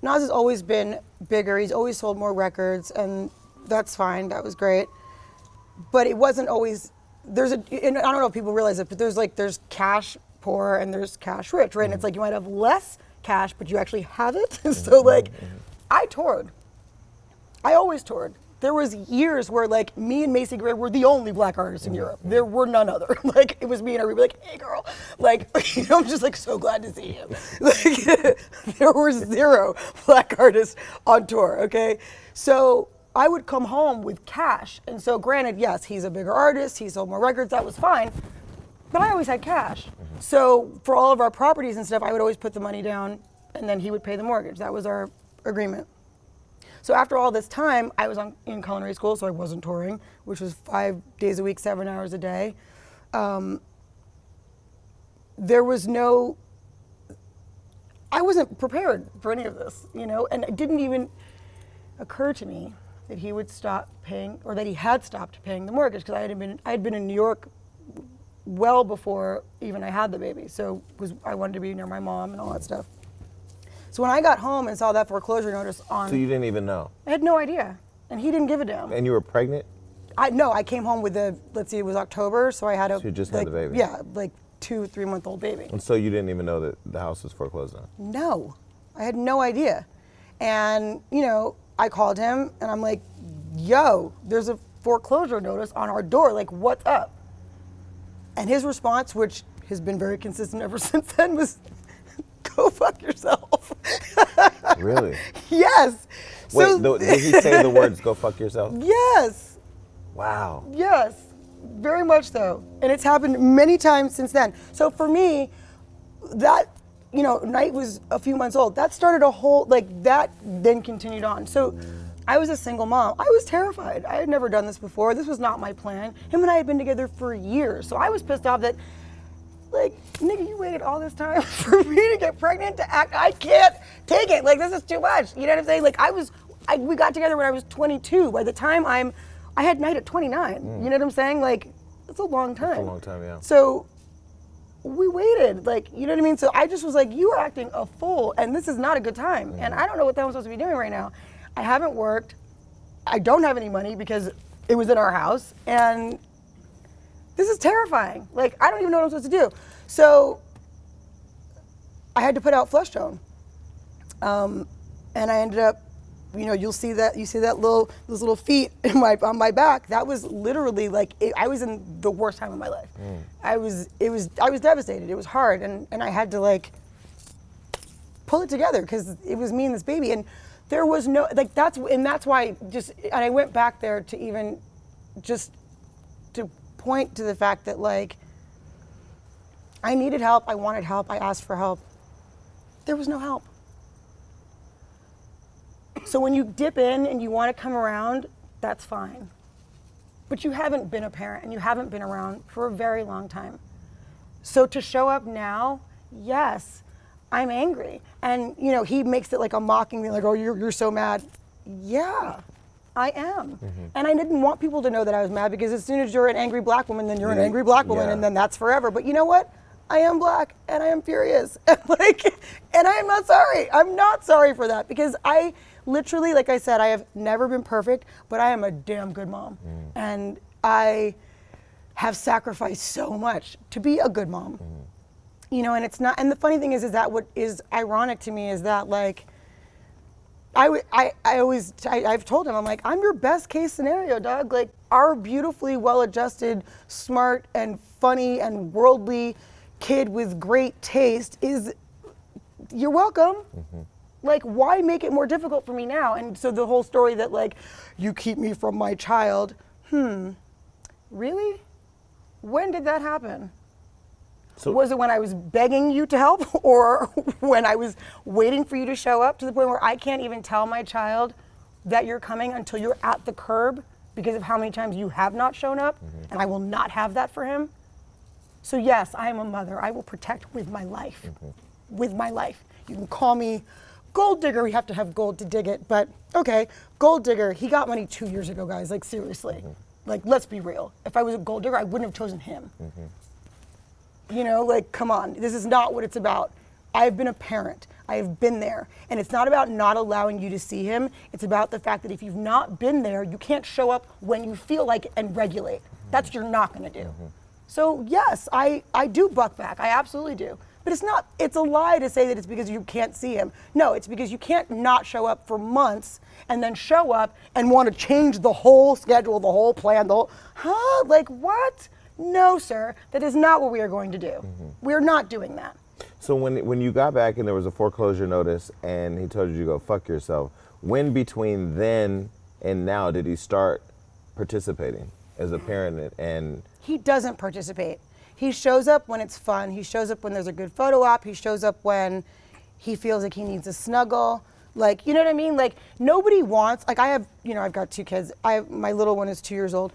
[SPEAKER 2] Nas has always been bigger, he's always sold more records, and that's fine, that was great. But it wasn't always, and I don't know if people realize it, but there's cash poor and there's cash rich, right? And it's like you might have less cash, but you actually have it. So like, I toured. I always toured. There was years where like me and Macy Gray were the only black artists in Europe. There were none other. Like it was me and her. We'd be like, hey girl, like, you know, I'm just like so glad to see you. Like there were 0 black artists on tour, okay? So I would come home with cash. And so granted, yes, he's a bigger artist, he sold more records, that was fine. But I always had cash. So for all of our properties and stuff, I would always put the money down and then he would pay the mortgage. That was our agreement. So after all this time, I was in culinary school, so I wasn't touring, which was 5 days a week, 7 hours a day. There was I wasn't prepared for any of this, you know, and it didn't even occur to me that he would stop paying, or that he had stopped paying the mortgage, because I had been in New York well before even I had the baby. So I wanted to be near my mom and all that stuff. So when I got home and saw that foreclosure notice on...
[SPEAKER 1] So you didn't even know?
[SPEAKER 2] I had no idea. And he didn't give a damn.
[SPEAKER 1] And you were pregnant?
[SPEAKER 2] No, I came home with let's see, it was October, so I had
[SPEAKER 1] So you just had the baby?
[SPEAKER 2] Yeah, like 2-3-month-old baby.
[SPEAKER 1] And so you didn't even know that the house was foreclosed on?
[SPEAKER 2] No, I had no idea. And, you know, I called him and I'm like, yo, there's a foreclosure notice on our door, like what's up? And his response, which has been very consistent ever since then, was, go fuck yourself.
[SPEAKER 1] Really?
[SPEAKER 2] Yes.
[SPEAKER 1] Wait, did he say the words, go fuck yourself?
[SPEAKER 2] Yes.
[SPEAKER 1] Wow.
[SPEAKER 2] Yes, very much so. And it's happened many times since then. So for me, that, you know, Night was a few months old. That started a whole, like that then continued on. So I was a single mom. I was terrified. I had never done this before. This was not my plan. Him and I had been together for years. So I was pissed off that, like, nigga, you waited all this time for me to get pregnant to act. I can't take it. Like, this is too much. You know what I'm saying? Like, we got together when I was 22. By the time I had Night at 29. You know what I'm saying? Like, it's a long time.
[SPEAKER 1] It's a long time, yeah.
[SPEAKER 2] So we waited, like, you know what I mean? So I just was like, you are acting a fool, and this is not a good time. And I don't know what the hell I'm supposed to be doing right now. I haven't worked. I don't have any money because it was in our house. And this is terrifying. Like, I don't even know what I'm supposed to do. So I had to put out flesh tone. And I ended up, you know, you see that those little feet on my back. That was literally like, I was in the worst time of my life. I was devastated. It was hard. And I had to like pull it together because it was me and this baby. And there was no, like that's why and I went back there to even just to point to the fact that like, I needed help, I wanted help, I asked for help. There was no help. So when you dip in and you want to come around, that's fine. But you haven't been a parent and you haven't been around for a very long time. So to show up now, yes, I'm angry. And you know, he makes it like a mocking thing, like, oh, you're so mad. Yeah, I am. And I didn't want people to know that I was mad, because as soon as you're an angry black woman, then you're an angry black woman, and then that's forever. But you know what? I am black and I am furious. And I am not sorry. I'm not sorry for that, because I literally, like I said, I have never been perfect, but I am a damn good mom. And I have sacrificed so much to be a good mom. You know, and it's not, and the funny thing is that what is ironic to me is that like, I've told him, I'm like, I'm your best case scenario, dog. Like, our beautifully well-adjusted, smart and funny and worldly kid with great taste is, you're welcome. Like, why make it more difficult for me now? And so the whole story that like, you keep me from my child, really? When did that happen? Was it when I was begging you to help, or when I was waiting for you to show up, to the point where I can't even tell my child that you're coming until you're at the curb because of how many times you have not shown up, and I will not have that for him? So yes, I am a mother. I will protect with my life. With my life. You can call me gold digger. We have to have gold to dig it, but okay, gold digger. He got money 2 years ago, guys. Like, seriously. Like, let's be real. If I was a gold digger, I wouldn't have chosen him. You know, like, come on. This is not what it's about. I've been a parent. I have been there. And it's not about not allowing you to see him. It's about the fact that if you've not been there, you can't show up when you feel like it and regulate. That's what you're not going to do. So yes, I do buck back. I absolutely do. But it's a lie to say that it's because you can't see him. No, it's because you can't not show up for months and then show up and want to change the whole schedule, the whole plan, like what? No, sir, that is not what we are going to do. We're not doing that.
[SPEAKER 1] So when you got back and there was a foreclosure notice and he told you to go fuck yourself, when between then and now did he start participating as a parent? And
[SPEAKER 2] he doesn't participate. He shows up when it's fun. He shows up when there's a good photo op. He shows up when he feels like he needs a snuggle. Like, you know what I mean? Like, nobody wants, like, I've got 2 kids. My little one is 2 years old.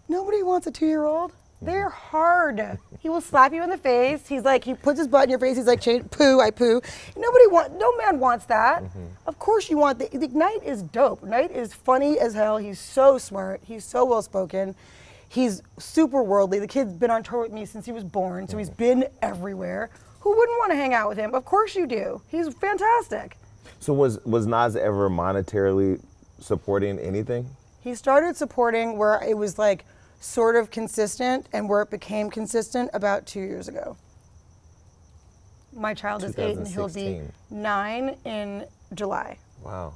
[SPEAKER 2] Nobody wants a 2-year-old. They're hard. He will slap you in the face. He's like, he puts his butt in your face. He's like, poo, I poo. No man wants that. Of course you want the Knight is dope. Knight is funny as hell. He's so smart. He's so well spoken. He's super worldly. The kid's been on tour with me since he was born, so he's been everywhere. Who wouldn't want to hang out with him? Of course you do. He's fantastic.
[SPEAKER 1] So was Nas ever monetarily supporting anything?
[SPEAKER 2] He started supporting where it was like sort of consistent, and where it became consistent about 2 years ago. My child is 8 and he'll be 9 in July.
[SPEAKER 1] Wow.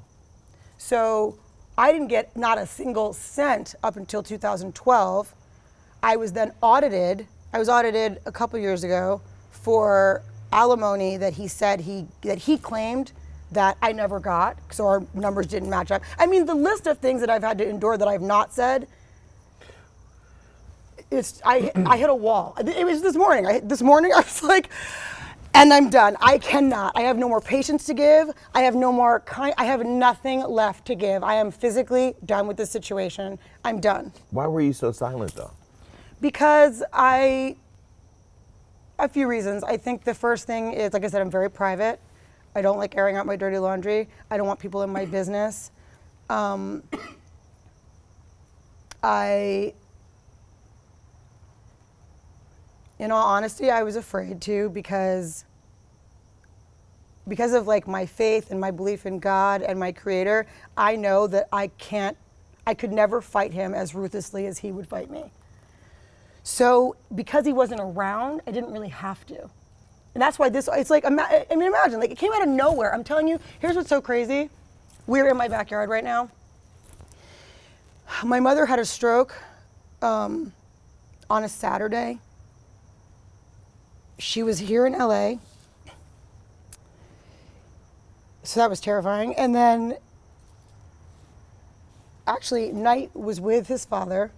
[SPEAKER 2] So I didn't get not a single cent up until 2012. I was then audited. I was audited a couple years ago for alimony that he said that he claimed that I never got, so our numbers didn't match up. I mean, the list of things that I've had to endure that I've not said, I hit a wall. It was this morning. I was like, and I'm done. I cannot. I have no more patience to give. I have nothing left to give. I am physically done with this situation. I'm done.
[SPEAKER 1] Why were you so silent though?
[SPEAKER 2] Because a few reasons. I think the first thing is, like I said, I'm very private. I don't like airing out my dirty laundry. I don't want people in my business. In all honesty, I was afraid to because of like my faith and my belief in God and my Creator. I know that I could never fight him as ruthlessly as he would fight me. So because he wasn't around, I didn't really have to. And that's why it's like, imagine, like it came out of nowhere. I'm telling you, here's what's so crazy. We're in my backyard right now. My mother had a stroke on a Saturday. She was here in LA. So that was terrifying. And then actually Knight was with his father.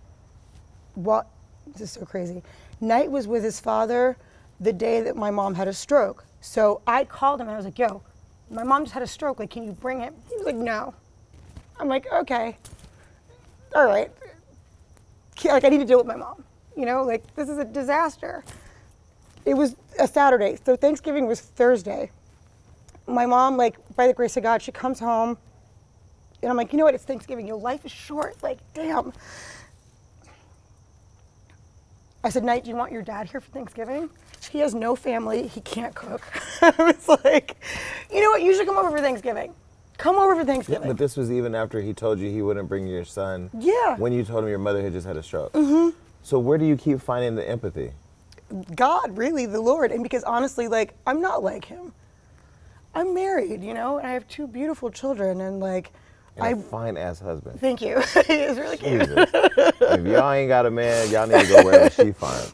[SPEAKER 2] This is so crazy. Knight was with his father the day that my mom had a stroke. So I called him and I was like, yo, my mom just had a stroke. Like, can you bring him? He was like, no. I'm like, okay. All right. Like, I need to deal with my mom. You know, like, this is a disaster. It was a Saturday, so Thanksgiving was Thursday. My mom, like, by the grace of God, she comes home, and I'm like, you know what, it's Thanksgiving, your life is short, like, damn. I said, Knight, do you want your dad here for Thanksgiving? He has no family, he can't cook. I was like, you know what, you should come over for Thanksgiving. Come over for Thanksgiving.
[SPEAKER 1] Yeah, but this was even after he told you he wouldn't bring your son.
[SPEAKER 2] Yeah.
[SPEAKER 1] When you told him your mother had just had a stroke. So where do you keep finding the empathy?
[SPEAKER 2] God, really, the Lord. And because honestly, like, I'm not like him. I'm married, you know, and I have 2 beautiful children, and like,
[SPEAKER 1] A fine ass husband.
[SPEAKER 2] Thank you. He is really cute.
[SPEAKER 1] Jesus. If y'all ain't got a man, y'all need to go wherever she finds.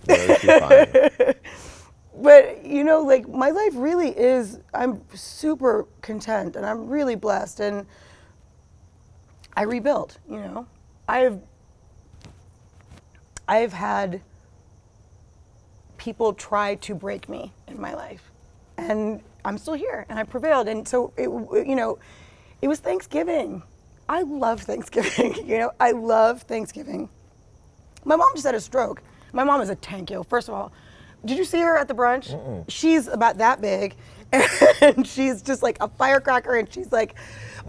[SPEAKER 2] But you know, like, my life really is, I'm super content and I'm really blessed, and I rebuilt, you know. I've had people tried to break me in my life. And I'm still here, and I prevailed. And so, it was Thanksgiving. I love Thanksgiving, I love Thanksgiving. My mom just had a stroke. My mom is a tank, First of all, did you see her at the brunch?
[SPEAKER 1] Mm-mm.
[SPEAKER 2] She's about that big, and she's just like a firecracker, and she's like,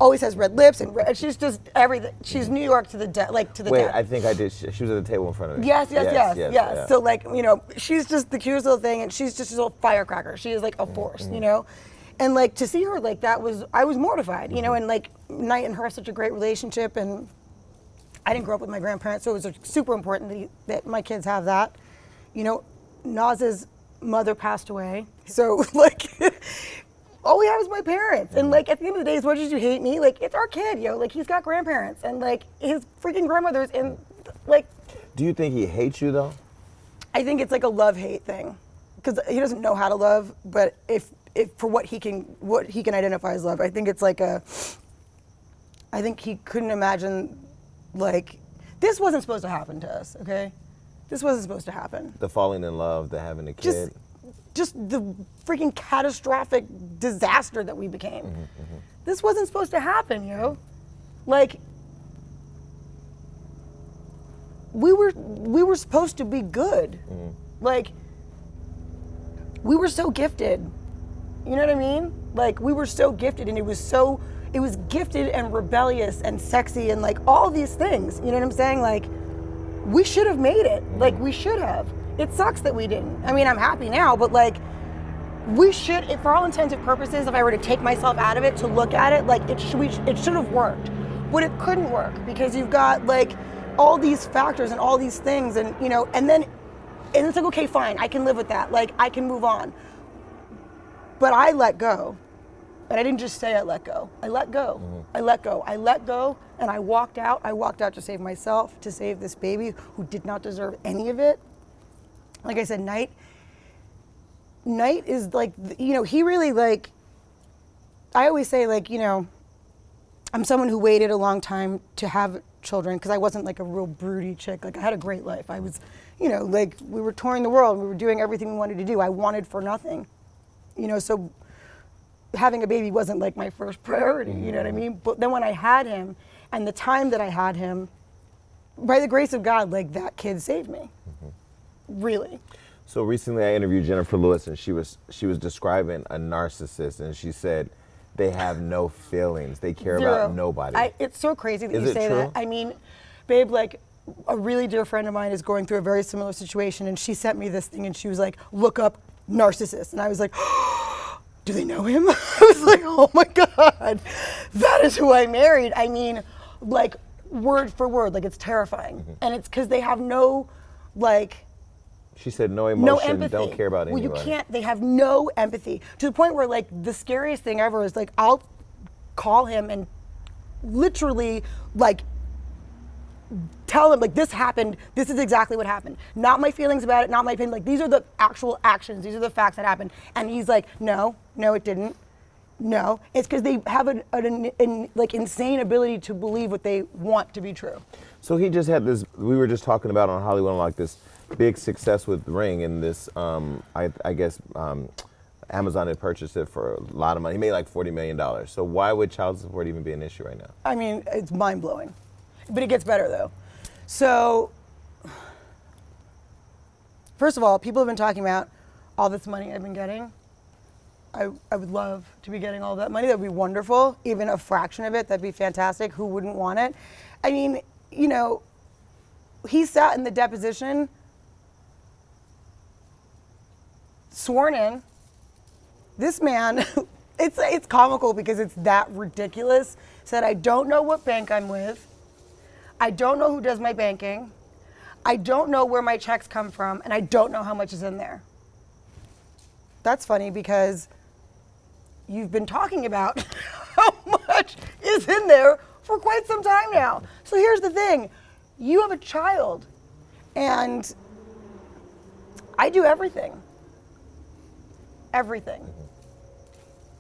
[SPEAKER 2] always has red lips, and she's just everything. She's New York to the death, to the death.
[SPEAKER 1] Wait, I think I did. She was at the table in front of me.
[SPEAKER 2] Yes.
[SPEAKER 1] Yeah.
[SPEAKER 2] So she's just the cutest little thing, and she's just a little firecracker. She is like a force, And to see her like that I was mortified, and Knight and her have such a great relationship, and I didn't grow up with my grandparents, so it was super important that my kids have that. Naz's mother passed away, so all we have is my parents. And at the end of the day, as much as you hate me, it's our kid, he's got grandparents, and his freaking grandmother's in,
[SPEAKER 1] Do you think he hates you though?
[SPEAKER 2] I think it's a love-hate thing, because he doesn't know how to love, but if for what he can identify as love, I think it's I think he couldn't imagine, this wasn't supposed to happen to us, okay? This wasn't supposed to happen.
[SPEAKER 1] The falling in love, the having a kid.
[SPEAKER 2] Just the freaking catastrophic disaster that we became. This wasn't supposed to happen, we were supposed to be good. We were so gifted. You know what I mean? We were so gifted, and it was gifted and rebellious and sexy and all these things. You know what I'm saying? We should have made it. We should have. It sucks that we didn't. I mean, I'm happy now, but we should, for all intents and purposes, if I were to take myself out of it to look at it, it should have worked. But it couldn't work because you've got all these factors and all these things, and and it's okay, fine, I can live with that. I can move on. But I let go. And I didn't just say I let go. I let go. I let go. I let go, and I walked out. I walked out to save myself, to save this baby who did not deserve any of it. Like I said, Knight is he really I always say I'm someone who waited a long time to have children because I wasn't a real broody chick. I had a great life. I was, we were touring the world. We were doing everything we wanted to do. I wanted for nothing, so having a baby wasn't my first priority, you know what I mean? But then when I had him, and the time that I had him, by the grace of God, that kid saved me. Really.
[SPEAKER 1] So recently I interviewed Jennifer Lewis, and she was describing a narcissist, and she said they have no feelings. They care about nobody.
[SPEAKER 2] It's so crazy that
[SPEAKER 1] Is
[SPEAKER 2] you
[SPEAKER 1] it
[SPEAKER 2] say
[SPEAKER 1] true?
[SPEAKER 2] that. I mean, babe, a really dear friend of mine is going through a very similar situation, and she sent me this thing, and she was look up narcissist. And I was do they know him? I was oh my God, that is who I married. I mean, word for word, it's terrifying. And it's because they have no,
[SPEAKER 1] She said no emotion,
[SPEAKER 2] no empathy.
[SPEAKER 1] Don't care about anybody.
[SPEAKER 2] Well, you can't, they have no empathy. To the point where the scariest thing ever is I'll call him and literally tell him this happened, this is exactly what happened. Not my feelings about it, not my opinion, these are the actual actions, these are the facts that happened. And he's no, it didn't. No, it's because they have an insane ability to believe what they want to be true.
[SPEAKER 1] So he just had this, we were just talking about on Hollywood Unlocked, this big success with Ring, and this, I guess Amazon had purchased it for a lot of money. He made $40 million. So why would child support even be an issue right now?
[SPEAKER 2] I mean, it's mind blowing. But it gets better though. So, first of all, people have been talking about all this money I've been getting. I would love to be getting all that money. That would be wonderful. Even a fraction of it, that'd be fantastic. Who wouldn't want it? I mean, he sat in the deposition, sworn in. This man, it's comical because it's that ridiculous. Said, I don't know what bank I'm with. I don't know who does my banking. I don't know where my checks come from, and I don't know how much is in there. That's funny because you've been talking about how much is in there for quite some time now. So here's the thing. You have a child, and I do everything. Everything.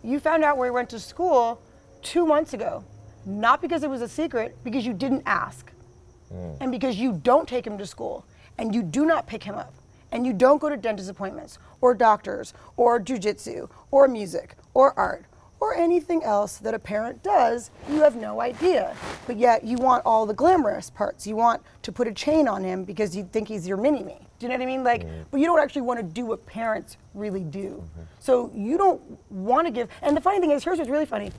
[SPEAKER 2] You found out where he went to school 2 months ago. Not because it was a secret, because you didn't ask. And because you don't take him to school, and you do not pick him up, and you don't go to dentist appointments or doctors or jujitsu or music or art or anything else that a parent does, you have no idea. But yet you want all the glamorous parts. You want to put a chain on him because you think he's your mini-me. Do you know what I mean? Like, but you don't actually want to do what parents really do. So you don't want to give, and the funny thing is, here's what's really funny.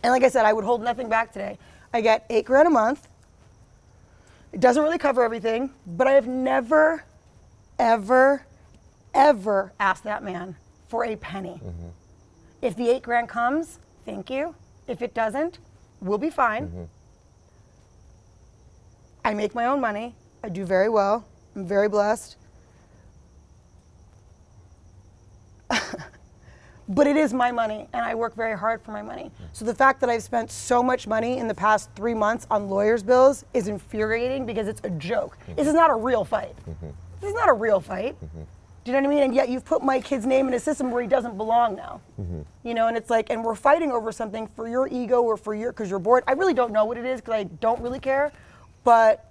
[SPEAKER 2] And like I said, I would hold nothing back today. I get $8,000 a month. It doesn't really cover everything, but I have never, ever, ever asked that man for a penny. If the $8,000 comes, thank you. If it doesn't, we'll be fine. I make my own money. I do very well. I'm very blessed. But it is my money, and I work very hard for my money. So the fact that I've spent so much money in the past 3 months on lawyers' bills is infuriating because it's a joke. This is not a real fight. This is not a real fight. Do you know what I mean? And yet you've put my kid's name in a system where he doesn't belong now. You know, and it's like, and we're fighting over something for your ego or for your, because you're bored. I really don't know what it is because I don't really care. But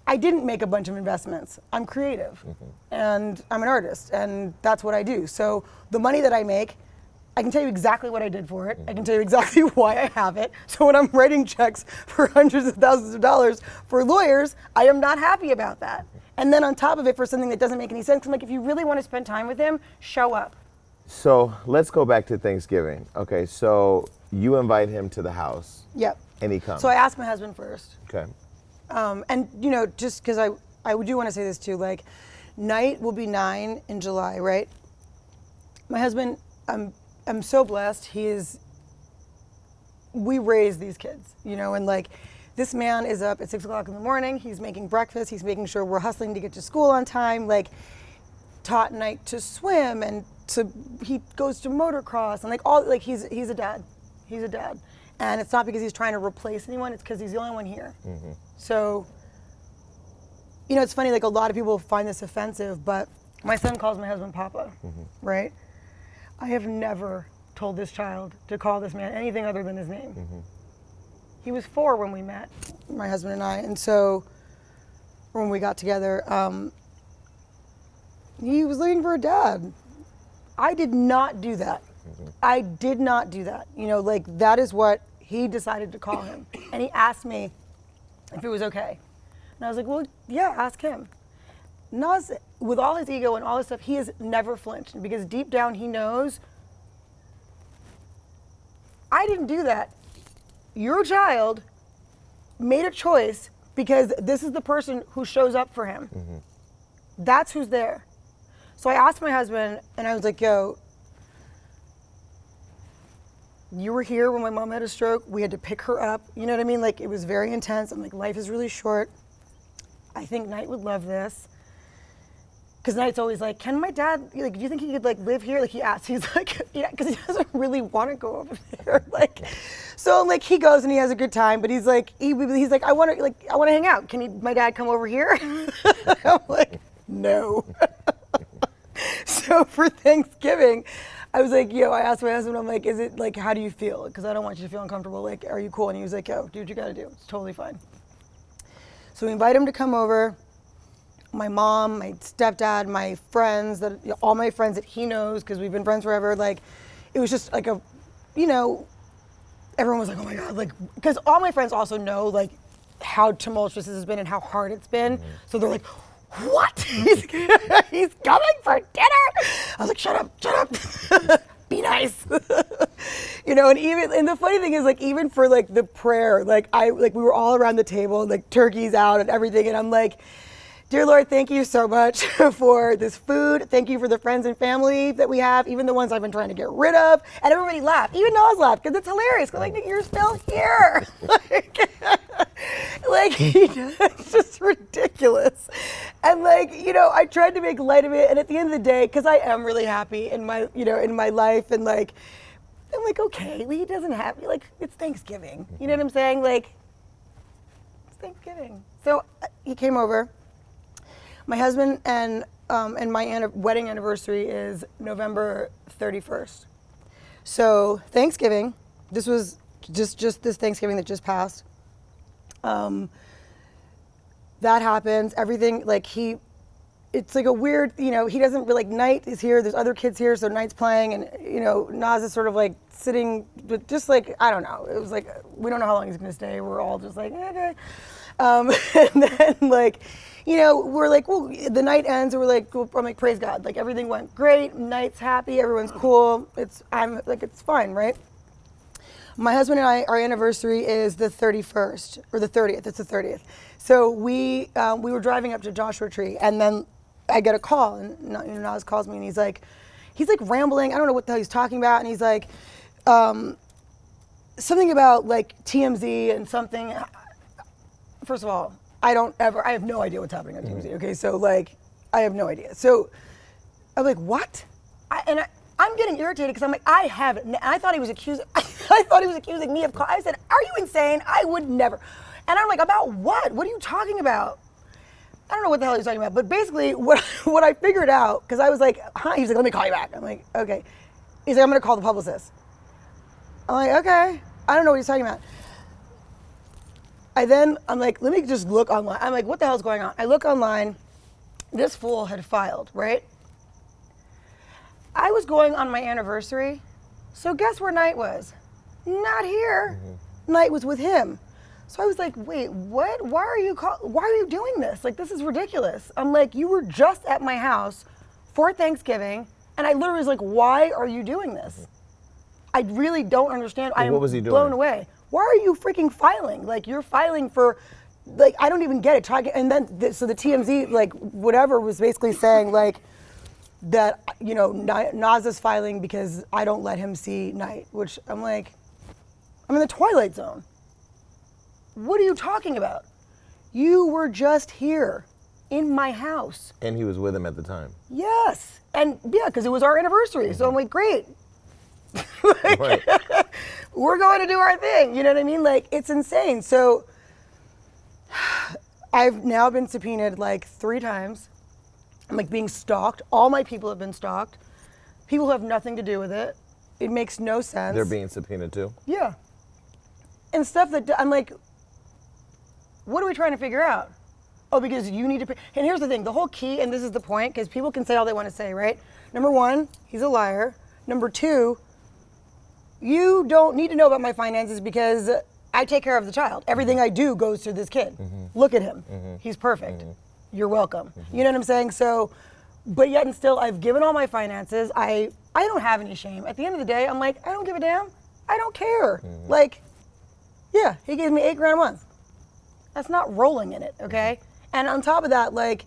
[SPEAKER 2] I didn't make a bunch of investments. I'm creative and I'm an artist, and that's what I do. So the money that I make, I can tell you exactly what I did for it. I can tell you exactly why I have it. So when I'm writing checks for hundreds of thousands of dollars for lawyers, I am not happy about that. And then on top of it for something that doesn't make any sense, I'm like, if you really want to spend time with him, show up.
[SPEAKER 1] So let's go back to Thanksgiving. Okay, so you invite him to the house.
[SPEAKER 2] Yep.
[SPEAKER 1] And he comes.
[SPEAKER 2] So I asked my husband first.
[SPEAKER 1] Okay.
[SPEAKER 2] And you know, just because I do want to say this too, like, Knight will be 9 in July, right? My husband, I'm so blessed. We raise these kids, you know, and like, this man is up at 6 o'clock in the morning. He's making breakfast. He's making sure we're hustling to get to school on time. Like, taught Knight to swim, and he goes to motocross, and like all, like he's a dad. He's a dad. And it's not because he's trying to replace anyone, it's because he's the only one here. So, you know, it's funny, like a lot of people find this offensive, but my son calls my husband Papa, right? I have never told this child to call this man anything other than his name. He was 4 when we met, my husband and I, and so when we got together, he was looking for a dad. I did not do that. I did not do that. You know, like, that is what he decided to call him. And he asked me if it was okay. And I was like, well, yeah, ask him. Nas, with all his ego and all his stuff, he has never flinched, because deep down he knows, I didn't do that. Your child made a choice because this is the person who shows up for him. That's who's there. So I asked my husband, and I was like, yo, you were here when my mom had a stroke. We had to pick her up. You know what I mean? Like, it was very intense. I'm like, life is really short. I think Knight would love this. Because Knight's always like, can my dad, like, do you think he could, like, live here? Like, he asks, he's like, yeah, because he doesn't really want to go over there. Like, so, like, he goes and he has a good time, but he's like, I want to hang out. Can my dad come over here? I'm like, no. So for Thanksgiving, I was like, yo, I asked my husband, I'm like, is it, like, how do you feel? Because I don't want you to feel uncomfortable. Like, are you cool? And he was like, yo, do what you got to do. It's totally fine. So we invite him to come over. My mom, my stepdad, my friends, all my friends that he knows, because we've been friends forever. Like, it was just like everyone was like, oh my God, like, because all my friends also know, like, how tumultuous this has been and how hard it's been. So they're like, what? He's coming for dinner? I was like, shut up. Be nice. You know, and the funny thing is, like, even for like the prayer, like we were all around the table, like turkey's out and everything, and I'm like, dear Lord, thank you so much for this food. Thank you for the friends and family that we have, even the ones I've been trying to get rid of. And everybody laughed. Even Nas laughed, because it's hilarious. Because, like, you're still here. It's just ridiculous. And, like, you know, I tried to make light of it. And at the end of the day, because I am really happy in my, you know, in my life, and, like, I'm like, okay, well, he doesn't have, like, it's Thanksgiving. You know what I'm saying? Like, it's Thanksgiving. So he came over. My husband and my wedding anniversary is November 31st. So Thanksgiving, this was just this Thanksgiving that just passed. That that happens. Everything, like it's like a weird, he doesn't really, like, Night is here, there's other kids here, so Night's playing, and, Nas is sort of like sitting, but just like, I don't know, it was like, we don't know how long he's gonna stay, we're all just like, okay. And then, like, we're like, well, the night ends, and we're like, well, I'm like, praise God, like, everything went great, Night's happy, everyone's cool, it's fine, right? My husband and I, our anniversary is the 31st, or the 30th, it's the 30th. So we were driving up to Joshua Tree, and then I get a call, and Nas calls me, and he's like rambling. I don't know what the hell he's talking about, and he's like, something about like TMZ and something. First of all, I have no idea what's happening on TMZ. Okay, so like, I have no idea. So I'm like, what? I'm getting irritated because I'm like, I thought he was accusing. I thought he was accusing me of. I said, are you insane? I would never. And I'm like, about what? What are you talking about? I don't know what the hell he's talking about, but basically what I figured out, because I was like, hi, he's like, let me call you back. I'm like, okay. He's like, I'm gonna call the publicist. I'm like, okay. I don't know what he's talking about. I'm like, let me just look online. I'm like, what the hell's going on? I look online, this fool had filed, right? I was going on my anniversary, so guess where Night was? Not here. Night was with him. So I was like, wait, what? Why are you doing this? Like, this is ridiculous. I'm like, you were just at my house for Thanksgiving, and I literally was like, why are you doing this? I really don't understand.
[SPEAKER 1] Well, what was he doing?
[SPEAKER 2] Blown away. Why are you freaking filing? Like, you're filing for, like, I don't even get it. And then, so the TMZ, like, whatever was basically saying, like, that, Nas is filing because I don't let him see Night, which I'm like, I'm in the Twilight Zone. What are you talking about? You were just here in my house.
[SPEAKER 1] And he was with him at the time.
[SPEAKER 2] Yes. And yeah, because it was our anniversary. So I'm like, great.
[SPEAKER 1] Right.
[SPEAKER 2] We're going to do our thing. You know what I mean? Like, it's insane. So I've now been subpoenaed like 3 times. I'm like being stalked. All my people have been stalked. People who have nothing to do with it. It makes no sense.
[SPEAKER 1] They're being subpoenaed too?
[SPEAKER 2] Yeah. And stuff that I'm like, what are we trying to figure out? Oh, because you need to pay. And here's the thing, the whole key, and this is the point, because people can say all they want to say, right? Number 1, he's a liar. Number 2, you don't need to know about my finances because I take care of the child. Everything I do goes to this kid. Look at him. He's perfect. You're welcome. You know what I'm saying? So, but yet and still, I've given all my finances. I don't have any shame. At the end of the day, I'm like, I don't give a damn. I don't care. Like, yeah, he gave me $8,000 a month. That's not rolling in it, okay? And on top of that, like,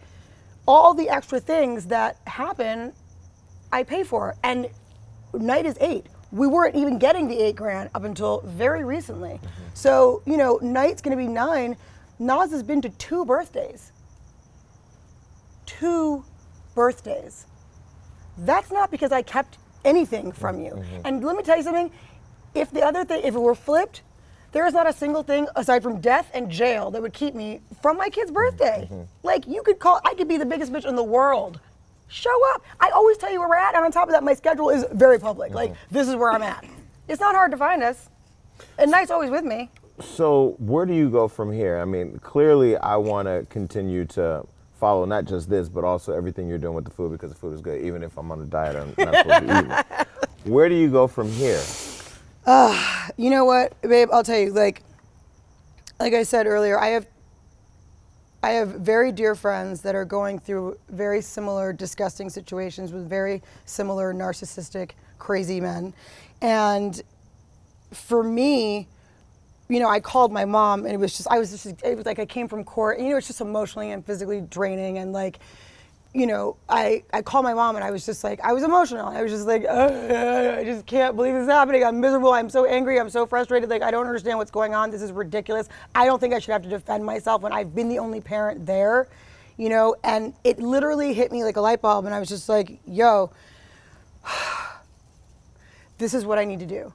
[SPEAKER 2] all the extra things that happen, I pay for. And Night is 8. We weren't even getting the $8,000 up until very recently. So, Night's gonna be 9. Nas has been to 2 birthdays. 2 birthdays. That's not because I kept anything from you. And let me tell you something, if it were flipped, there is not a single thing aside from death and jail that would keep me from my kid's birthday. Like, I could be the biggest bitch in the world. Show up. I always tell you where we're at, and on top of that, my schedule is very public. Like, this is where I'm at. It's not hard to find us. And Night's always with me.
[SPEAKER 1] So where do you go from here? I mean, clearly I want to continue to follow not just this, but also everything you're doing with the food, because the food is good, even if I'm on a diet, I'm not supposed to eat it. Where do you go from here?
[SPEAKER 2] You know what, babe, I'll tell you, like I said earlier, I have very dear friends that are going through very similar disgusting situations with very similar narcissistic, crazy men. And for me, I called my mom, and it was like I came from court, and it's just emotionally and physically draining, and like, I called my mom, and I was just like, I was emotional. I was just like, I just can't believe this is happening. I'm miserable. I'm so angry. I'm so frustrated. Like, I don't understand what's going on. This is ridiculous. I don't think I should have to defend myself when I've been the only parent there, and it literally hit me like a light bulb, and I was just like, yo, this is what I need to do.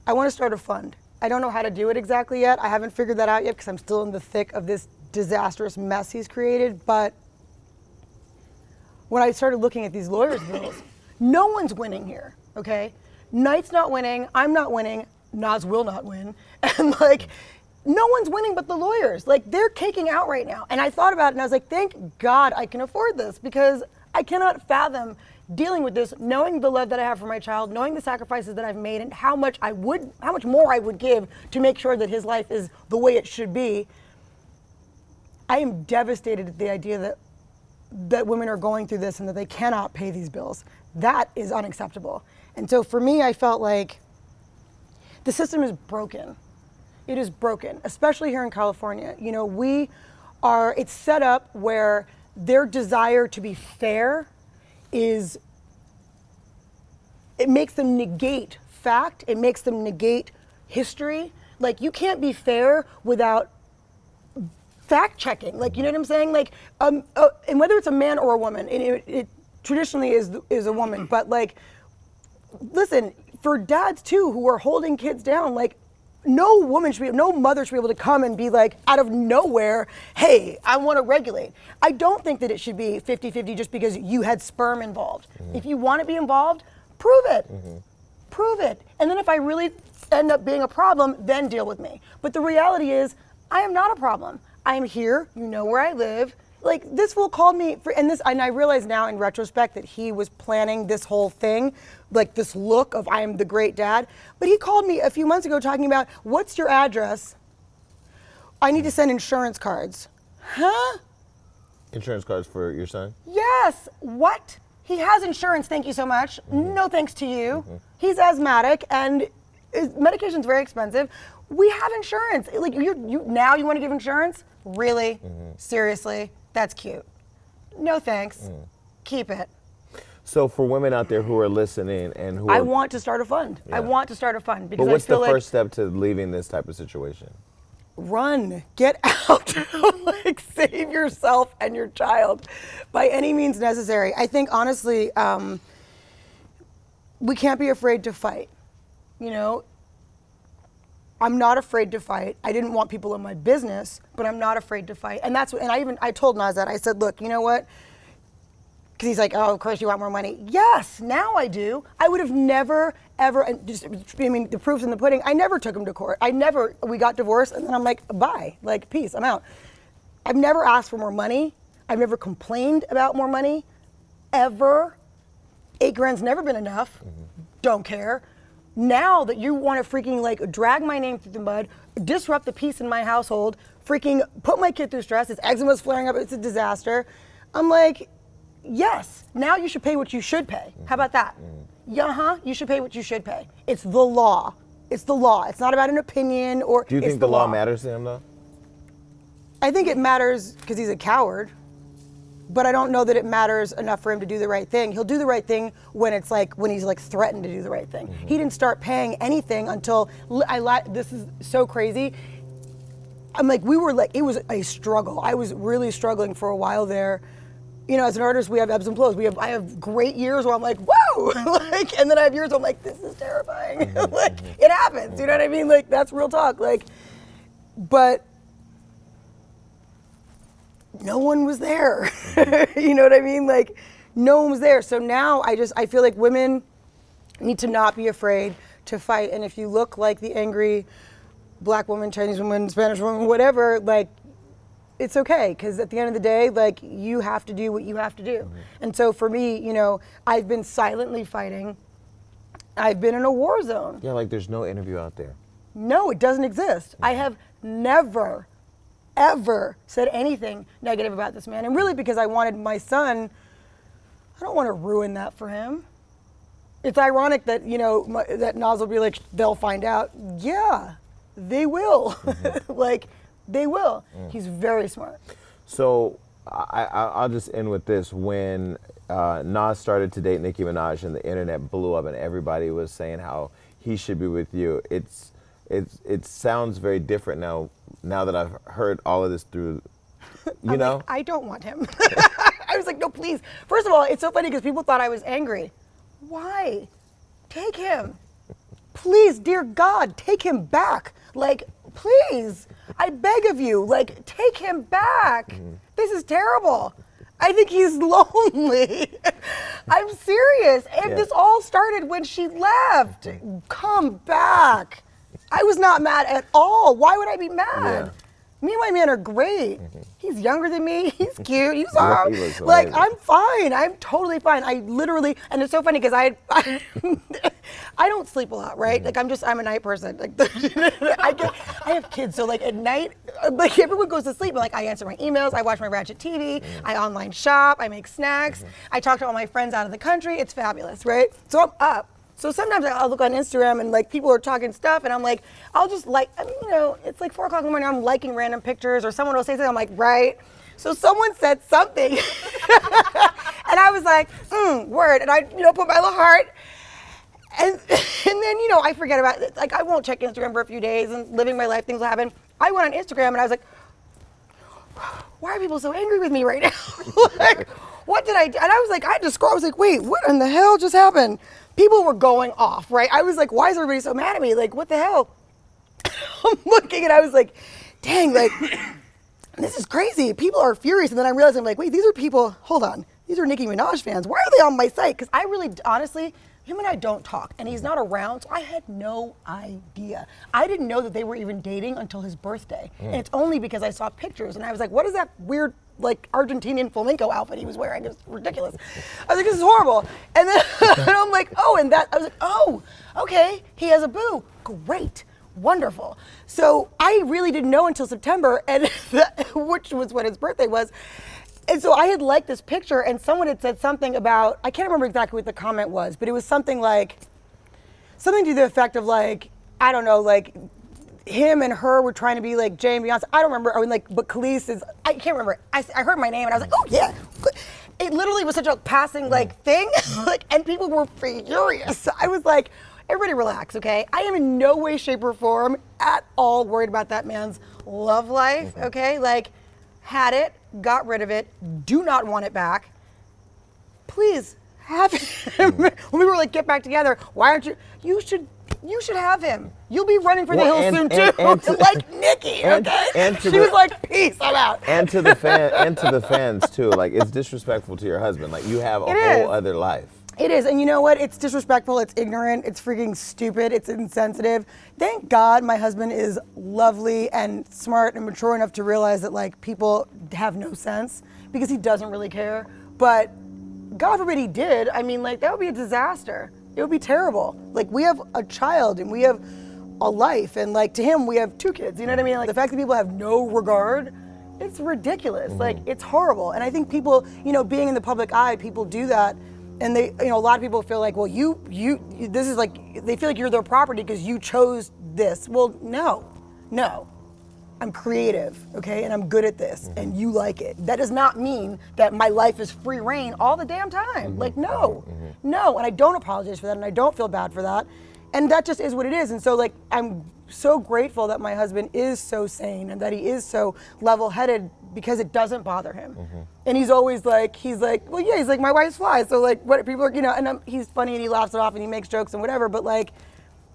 [SPEAKER 2] I want to start a fund. I don't know how to do it exactly yet. I haven't figured that out yet because I'm still in the thick of this disastrous mess he's created, but when I started looking at these lawyers' bills, no one's winning here, okay? Night's not winning, I'm not winning, Nas will not win. And like, no one's winning but the lawyers. Like, they're caking out right now. And I thought about it and I was like, thank God I can afford this, because I cannot fathom dealing with this, knowing the love that I have for my child, knowing the sacrifices that I've made, and how much more I would give to make sure that his life is the way it should be. I am devastated at the idea that women are going through this and that they cannot pay these bills. That is unacceptable. And so for me, I felt like the system is broken. It is broken, especially here in California. You know, it's set up where their desire to be fair it makes them negate fact. It makes them negate history. Like, you can't be fair without fact checking. Like, you know what I'm saying? Like, and whether it's a man or a woman, and it traditionally is a woman, but like, listen, for dads too who are holding kids down, like, no mother should be able to come and be like, out of nowhere, hey, I want to regulate. I don't think that it should be 50-50 just because you had sperm involved. If you want to be involved, prove it. Prove it. And then if I really end up being a problem, then deal with me. But the reality is, I am not a problem. I am here, you know where I live. Like, this will call me and I realize now in retrospect that he was planning this whole thing, like this look of I am the great dad. But he called me a few months ago talking about, what's your address? I need to send insurance cards. Huh?
[SPEAKER 1] Insurance cards for your son?
[SPEAKER 2] Yes. What? He has insurance, thank you so much. No thanks to you. He's asthmatic and his medication's very expensive. We have insurance. Like, now you want to give insurance? Really? Seriously? That's cute. No thanks. Keep it.
[SPEAKER 1] So for women out there who are listening and who
[SPEAKER 2] I want to start a fund.
[SPEAKER 1] Yeah.
[SPEAKER 2] I want to start a fund because
[SPEAKER 1] but what's
[SPEAKER 2] I feel
[SPEAKER 1] the
[SPEAKER 2] like
[SPEAKER 1] first step to leaving this type of situation?
[SPEAKER 2] Run, get out, like, save yourself and your child by any means necessary. I think honestly, we can't be afraid to fight. You know, I'm not afraid to fight. I didn't want people in my business, but I'm not afraid to fight. And I told Nas that. I said, look, you know what? Because he's like, oh, of course you want more money. Yes, now I do. I would have never, ever, and the proof's in the pudding. I never took him to court. We got divorced, and then I'm like, bye, like, peace, I'm out. I've never asked for more money. I've never complained about more money, ever. $8,000's never been enough. Don't care. Now that you want to freaking, like, drag my name through the mud, disrupt the peace in my household, freaking put my kid through stress, his eczema's flaring up, it's a disaster. I'm like, yes, now you should pay what you should pay. How about that? You should pay what you should pay. It's the law. It's the law. It's not about an opinion or.
[SPEAKER 1] Do you think the law matters to him, though?
[SPEAKER 2] I think it matters because he's a coward, but I don't know that it matters enough for him to do the right thing. He'll do the right thing when he's like threatened to do the right thing. He didn't start paying anything until this is so crazy. I'm like, it was a struggle. I was really struggling for a while there. You know, as an artist, we have ebbs and flows. I have great years where I'm like, whoa, like, and then I have years where I'm like, this is terrifying. Like, it happens. You know what I mean? Like, that's real talk. Like, but no one was there. You know what I mean? Like, no one was there. So now I feel like women need to not be afraid to fight. And if you look like the angry Black woman, Chinese woman, Spanish woman, whatever, like, it's okay, because at the end of the day, like, you have to do what you have to do. And so for me, you know, I've been silently fighting. I've been in a war zone.
[SPEAKER 1] Yeah, like, there's no interview out there.
[SPEAKER 2] No, it doesn't exist. I have never, ever said anything negative about this man. And really because I wanted my son, I don't want to ruin that for him. It's ironic that, you know, that Nas will be like, they'll find out. Yeah, they will. Like, they will. He's very smart.
[SPEAKER 1] So I'll just end with this. When Nas started to date Nicki Minaj and the internet blew up and everybody was saying how he should be with you, it sounds very different now that I've heard all of this through, you know?
[SPEAKER 2] Like, I don't want him. I was like, no, please. First of all, it's so funny because people thought I was angry. Why? Take him. Please, dear God, take him back. Like, please, I beg of you, like, take him back. This is terrible. I think he's lonely. I'm serious. And this all started when she left. Come back. I was not mad at all. Why would I be mad?
[SPEAKER 1] Yeah.
[SPEAKER 2] Me and my man are great. He's younger than me. He's cute. You
[SPEAKER 1] Yeah,
[SPEAKER 2] saw
[SPEAKER 1] he
[SPEAKER 2] him.
[SPEAKER 1] looks
[SPEAKER 2] Like,
[SPEAKER 1] amazing.
[SPEAKER 2] I'm fine. I'm totally fine. I literally, and it's so funny because I don't sleep a lot, right? Like, I'm a night person. Like, I have kids, so like at night, like everyone goes to sleep, but like I answer my emails, I watch my Ratchet TV, I online shop, I make snacks, I talk to all my friends out of the country. It's fabulous, right? So I'm up. So sometimes I'll look on Instagram and like people are talking stuff and I'm like, I'll just like, I mean, you know, it's like 4 o'clock in the morning, I'm liking random pictures or someone will say something, I'm like, right. So someone said something and I was like, word. And I, put my little heart and then, I forget about it. Like I won't check Instagram for a few days and living my life, things will happen. I went on Instagram and I was like, why are people so angry with me right now? Like, what did I do? And I was like, I had to scroll. I was like, wait, what in the hell just happened? People were going off, right? I was like, why is everybody so mad at me? Like, what the hell? I'm looking and I was like, dang, like, this is crazy. People are furious. And then I realized, I'm like, wait, these are people, hold on. These are Nicki Minaj fans. Why are they on my site? Because I really, honestly, him and I don't talk, and he's not around, so I had no idea. I didn't know that they were even dating until his birthday. And it's only because I saw pictures, and I was like, what is that weird, like, Argentinian flamenco outfit he was wearing? It was ridiculous. I was like, this is horrible. And then and I'm like, I was like, oh, okay, he has a boo. Great. Wonderful. So I really didn't know until September, and which was when his birthday was. And so I had liked this picture and someone had said something about, I can't remember exactly what the comment was, but it was something to the effect of like, I don't know, like him and her were trying to be like Jay and Beyonce. I don't remember, but Khalees is, I can't remember. I heard my name and I was like, oh yeah. It literally was such a passing like thing, like, and people were furious. I was like, everybody relax, okay? I am in no way, shape or form at all worried about that man's love life, okay? Like, had it, got rid of it, do not want it back. Please have him. When we were like, get back together, why aren't you? You should have him. You'll be running for the hills soon too, like Nicki. Okay, she was like, peace, I'm out.
[SPEAKER 1] And to the fans too. Like it's disrespectful to your husband. Like you have a whole other life.
[SPEAKER 2] It is, and you know what? It's disrespectful, it's ignorant, it's freaking stupid, it's insensitive. Thank God my husband is lovely and smart and mature enough to realize that like people have no sense because he doesn't really care. But God forbid he did, I mean like that would be a disaster. It would be terrible. Like we have a child and we have a life and like to him we have 2 kids, you know what I mean? Like the fact that people have no regard, it's ridiculous. Like it's horrible. And I think people, being in the public eye, people do that. And they, a lot of people feel like, well, this is like, they feel like you're their property because you chose this. Well, no. I'm creative, okay? And I'm good at this, and you like it. That does not mean that my life is free reign all the damn time. Like, no. And I don't apologize for that, and I don't feel bad for that. And that just is what it is. And so, like, I'm so grateful that my husband is so sane and that he is so level-headed because it doesn't bother him. And he's always like, well, yeah, he's like, my wife's fly. So like, what people are, and he's funny and he laughs it off and he makes jokes and whatever, but like,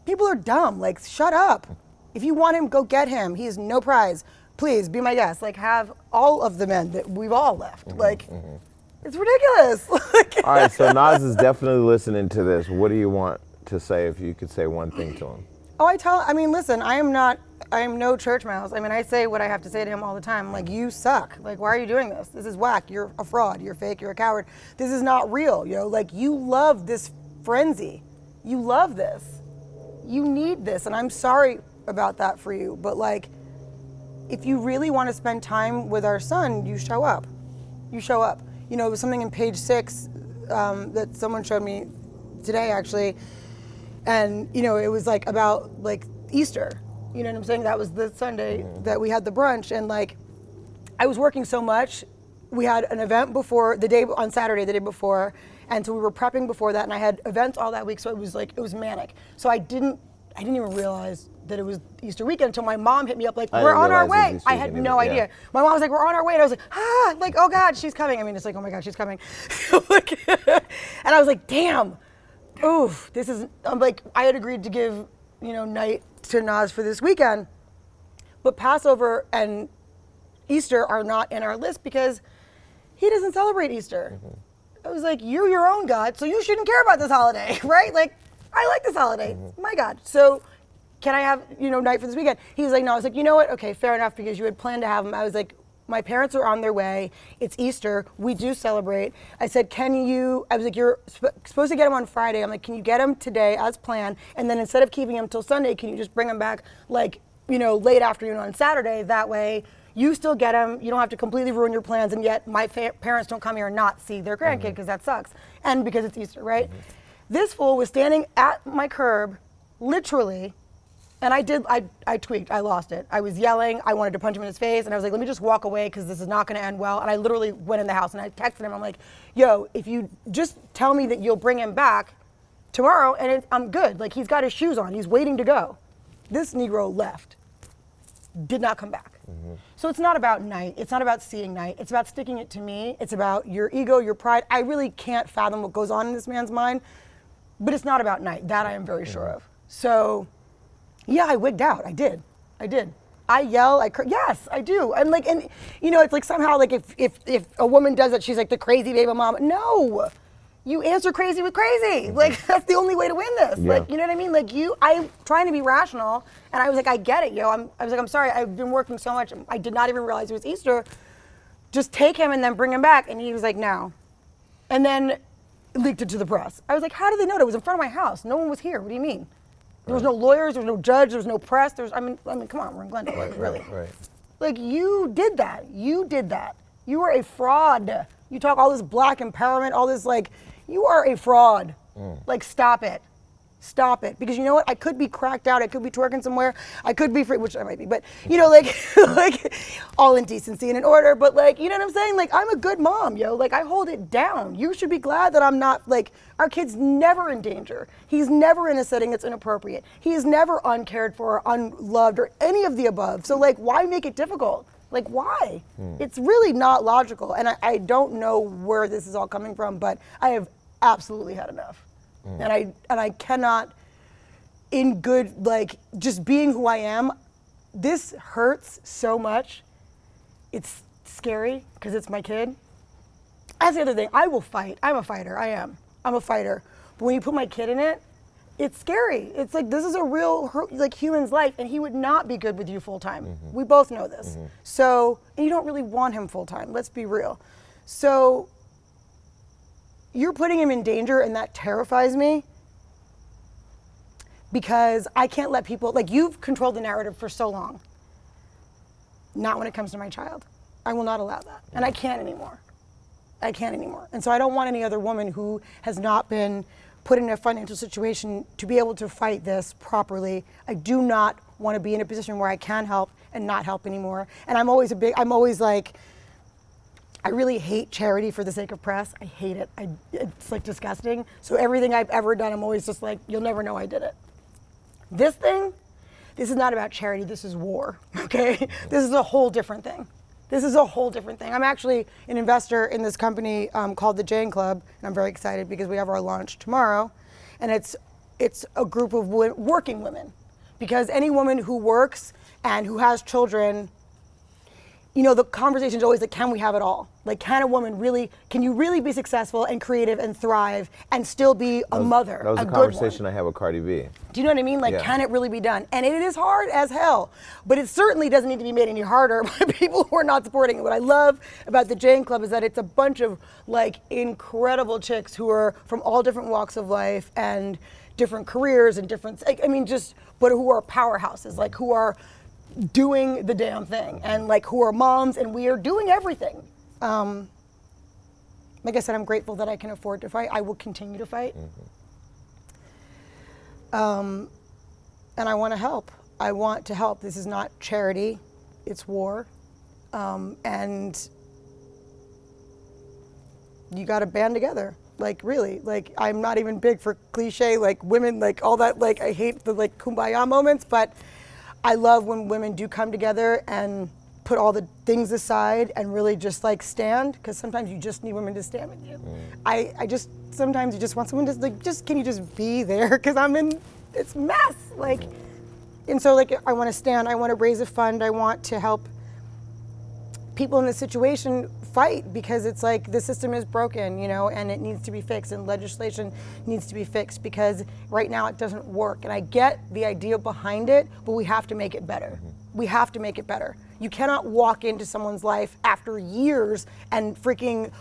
[SPEAKER 2] people are dumb. Like, shut up. If you want him, go get him. He is no prize. Please be my guest. Like, have all of the men that we've all left. Like, it's ridiculous.
[SPEAKER 1] All right, so Nas is definitely listening to this. What do you want to say if you could say one thing to him?
[SPEAKER 2] Listen, I am no church mouse. I mean, I say what I have to say to him all the time. I'm like, you suck. Like, why are you doing this? This is whack. You're a fraud. You're fake. You're a coward. This is not real. Like, you love this frenzy. You love this. You need this. And I'm sorry about that for you. But, like, if you really want to spend time with our son, you show up. You show up. It was something in page 6 that someone showed me today, actually. And, it was like about like Easter, you know what I'm saying? That was the Sunday that we had the brunch. And like, I was working so much. We had an event on Saturday, the day before. And so we were prepping before that and I had events all that week. So it was manic. So I didn't even realize that it was Easter weekend until my mom hit me up like, we're on our way. I had no idea. My mom was like, we're on our way. And I was like, like, oh God, she's coming. I mean, it's like, oh my God, she's coming. And I was like, damn. Oof, I'm like, I had agreed to give, night to Nas for this weekend, but Passover and Easter are not in our list because he doesn't celebrate Easter. I was like, you're your own God, so you shouldn't care about this holiday, right? Like, I like this holiday, my God. So can I have, night for this weekend? He was like, no. I was like, you know what? Okay, fair enough, because you had planned to have him. I was like, my parents are on their way. It's Easter. We do celebrate. I said, I was like, you're supposed to get him on Friday. I'm like, can you get him today as planned? And then instead of keeping him till Sunday, can you just bring him back late afternoon on Saturday? That way you still get him. You don't have to completely ruin your plans. And yet my parents don't come here and not see their grandkid, because that sucks. And because it's Easter, right? This fool was standing at my curb, literally, and I tweaked, I lost it. I was yelling, I wanted to punch him in his face, and I was like, let me just walk away, because this is not gonna end well. And I literally went in the house and I texted him, I'm like, yo, if you just tell me that you'll bring him back tomorrow, and I'm good. Like, he's got his shoes on, he's waiting to go. This Negro left, did not come back. So it's not about night, it's not about seeing night, it's about sticking it to me, it's about your ego, your pride. I really can't fathom what goes on in this man's mind, but it's not about night, that I am very sure of. So, yeah, I wigged out. I did. I yell. Yes, I do. And it's like somehow like if a woman does it, she's like the crazy baby mom. No, you answer crazy with crazy. Like, that's the only way to win this.
[SPEAKER 1] Yeah.
[SPEAKER 2] Like, you know what I mean? Like, I'm trying to be rational, and I was like, I get it, yo. I was like, I'm sorry. I've been working so much. I did not even realize it was Easter. Just take him and then bring him back. And he was like, no. And then leaked it to the press. I was like, how did they know? It was in front of my house. No one was here. What do you mean? There was no lawyers, there was no judge, there was no press. I mean, come on, we're in Glendale, really.
[SPEAKER 1] Right.
[SPEAKER 2] Like, you did that. You were a fraud. You talk all this black empowerment, all this, like, you are a fraud. Like, stop it. Stop it. Because you know what? I could be cracked out. I could be twerking somewhere. I could be free, which I might be. But, like all in decency and in order. But, like, you know what I'm saying? Like, I'm a good mom, yo. Like, I hold it down. You should be glad that I'm not, like, our kid's never in danger. He's never in a setting that's inappropriate. He is never uncared for or unloved or any of the above. So, like, why make it difficult? Like, why? It's really not logical. And I don't know where this is all coming from, but I have absolutely had enough. And I cannot, in good, like, just being who I am, this hurts so much. It's scary because it's my kid. That's the other thing. I will fight. I'm a fighter. I am. I'm a fighter. But when you put my kid in it, it's scary. It's like, this is a real, like, human's life, and he would not be good with you full time. We both know this. So, and you don't really want him full time. Let's be real. So, you're putting him in danger, and that terrifies me, because I can't let people, like, you've controlled the narrative for so long. Not when it comes to my child. I will not allow that. And I can't anymore. And so I don't want any other woman who has not been put in a financial situation to be able to fight this properly. I do not want to be in a position where I can help and not help anymore. And I'm always like, I really hate charity for the sake of press. I hate it. It's like disgusting. So everything I've ever done, I'm always just like, you'll never know I did it. This is not about charity. This is war, okay? This is a whole different thing. I'm actually an investor in this company called the Jane Club, and I'm very excited because we have our launch tomorrow. And it's a group of working women, because any woman who works and who has children, the conversation is always like, can we have it all? Like, can you really be successful and creative and thrive and still be a mother?
[SPEAKER 1] That was a conversation I had with Cardi B.
[SPEAKER 2] Do you know what I mean? Like,
[SPEAKER 1] Yeah.
[SPEAKER 2] Can it really be done? And it is hard as hell, but it certainly doesn't need to be made any harder by people who are not supporting it. What I love about the Jane Club is that it's a bunch of, like, incredible chicks who are from all different walks of life and different careers and different, but who are powerhouses, like, who are doing the damn thing, and, like, who are moms, and we are doing everything. Like I said, I'm grateful that I can afford to fight. I will continue to fight. And I want to help. I want to help. This is not charity, it's war. And you got to band together. Like, really, like, I'm not even big for cliche, like, women, like, all that, like, I hate the, like, kumbaya moments, but I love when women do come together and put all the things aside and really just, like, stand, because sometimes you just need women to stand with you. Sometimes you just want someone to, like, can you just be there? Because it's mess, like, and so, like, I want to stand, I want to raise a fund, I want to help people in this situation fight because it's like the system is broken, you know, and it needs to be fixed, and legislation needs to be fixed because right now it doesn't work. And I get the idea behind it, but we have to make it better. We have to make it better. You cannot walk into someone's life after years and freaking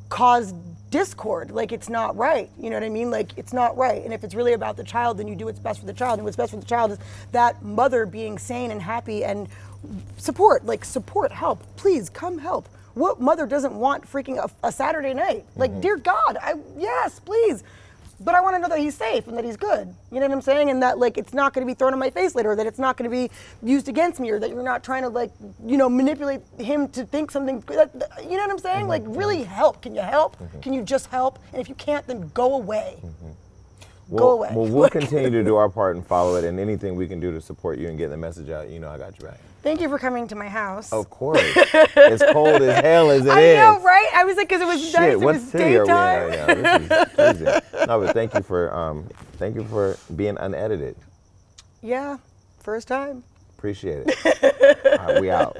[SPEAKER 2] cause discord. Like, it's not right. You know what I mean? Like, it's not right. And if it's really about the child, then you do what's best for the child. And what's best for the child is that mother being sane and happy and support, help. Please come help. What mother doesn't want freaking a Saturday night? Like, dear God, yes, please. But I want to know that he's safe and that he's good. You know what I'm saying? And that, like, it's not going to be thrown in my face later, or that it's not going to be used against me, or that you're not trying to, like, you know, manipulate him to think something. You know what I'm saying? Like, really help. Can you help? Can you just help? And if you can't, then go away. Go away.
[SPEAKER 1] Well, we'll continue to do our part and follow it, and anything we can do to support you and get the message out, you know, I got you back.
[SPEAKER 2] Thank you for coming to my house.
[SPEAKER 1] Of course. It's cold as hell as it is.
[SPEAKER 2] I know, right? I was like, because it was nice. It
[SPEAKER 1] What
[SPEAKER 2] was
[SPEAKER 1] city are we in
[SPEAKER 2] daytime.
[SPEAKER 1] right now? This is crazy. No, but thank you for being unedited.
[SPEAKER 2] Yeah, first time.
[SPEAKER 1] Appreciate it. All right, we out.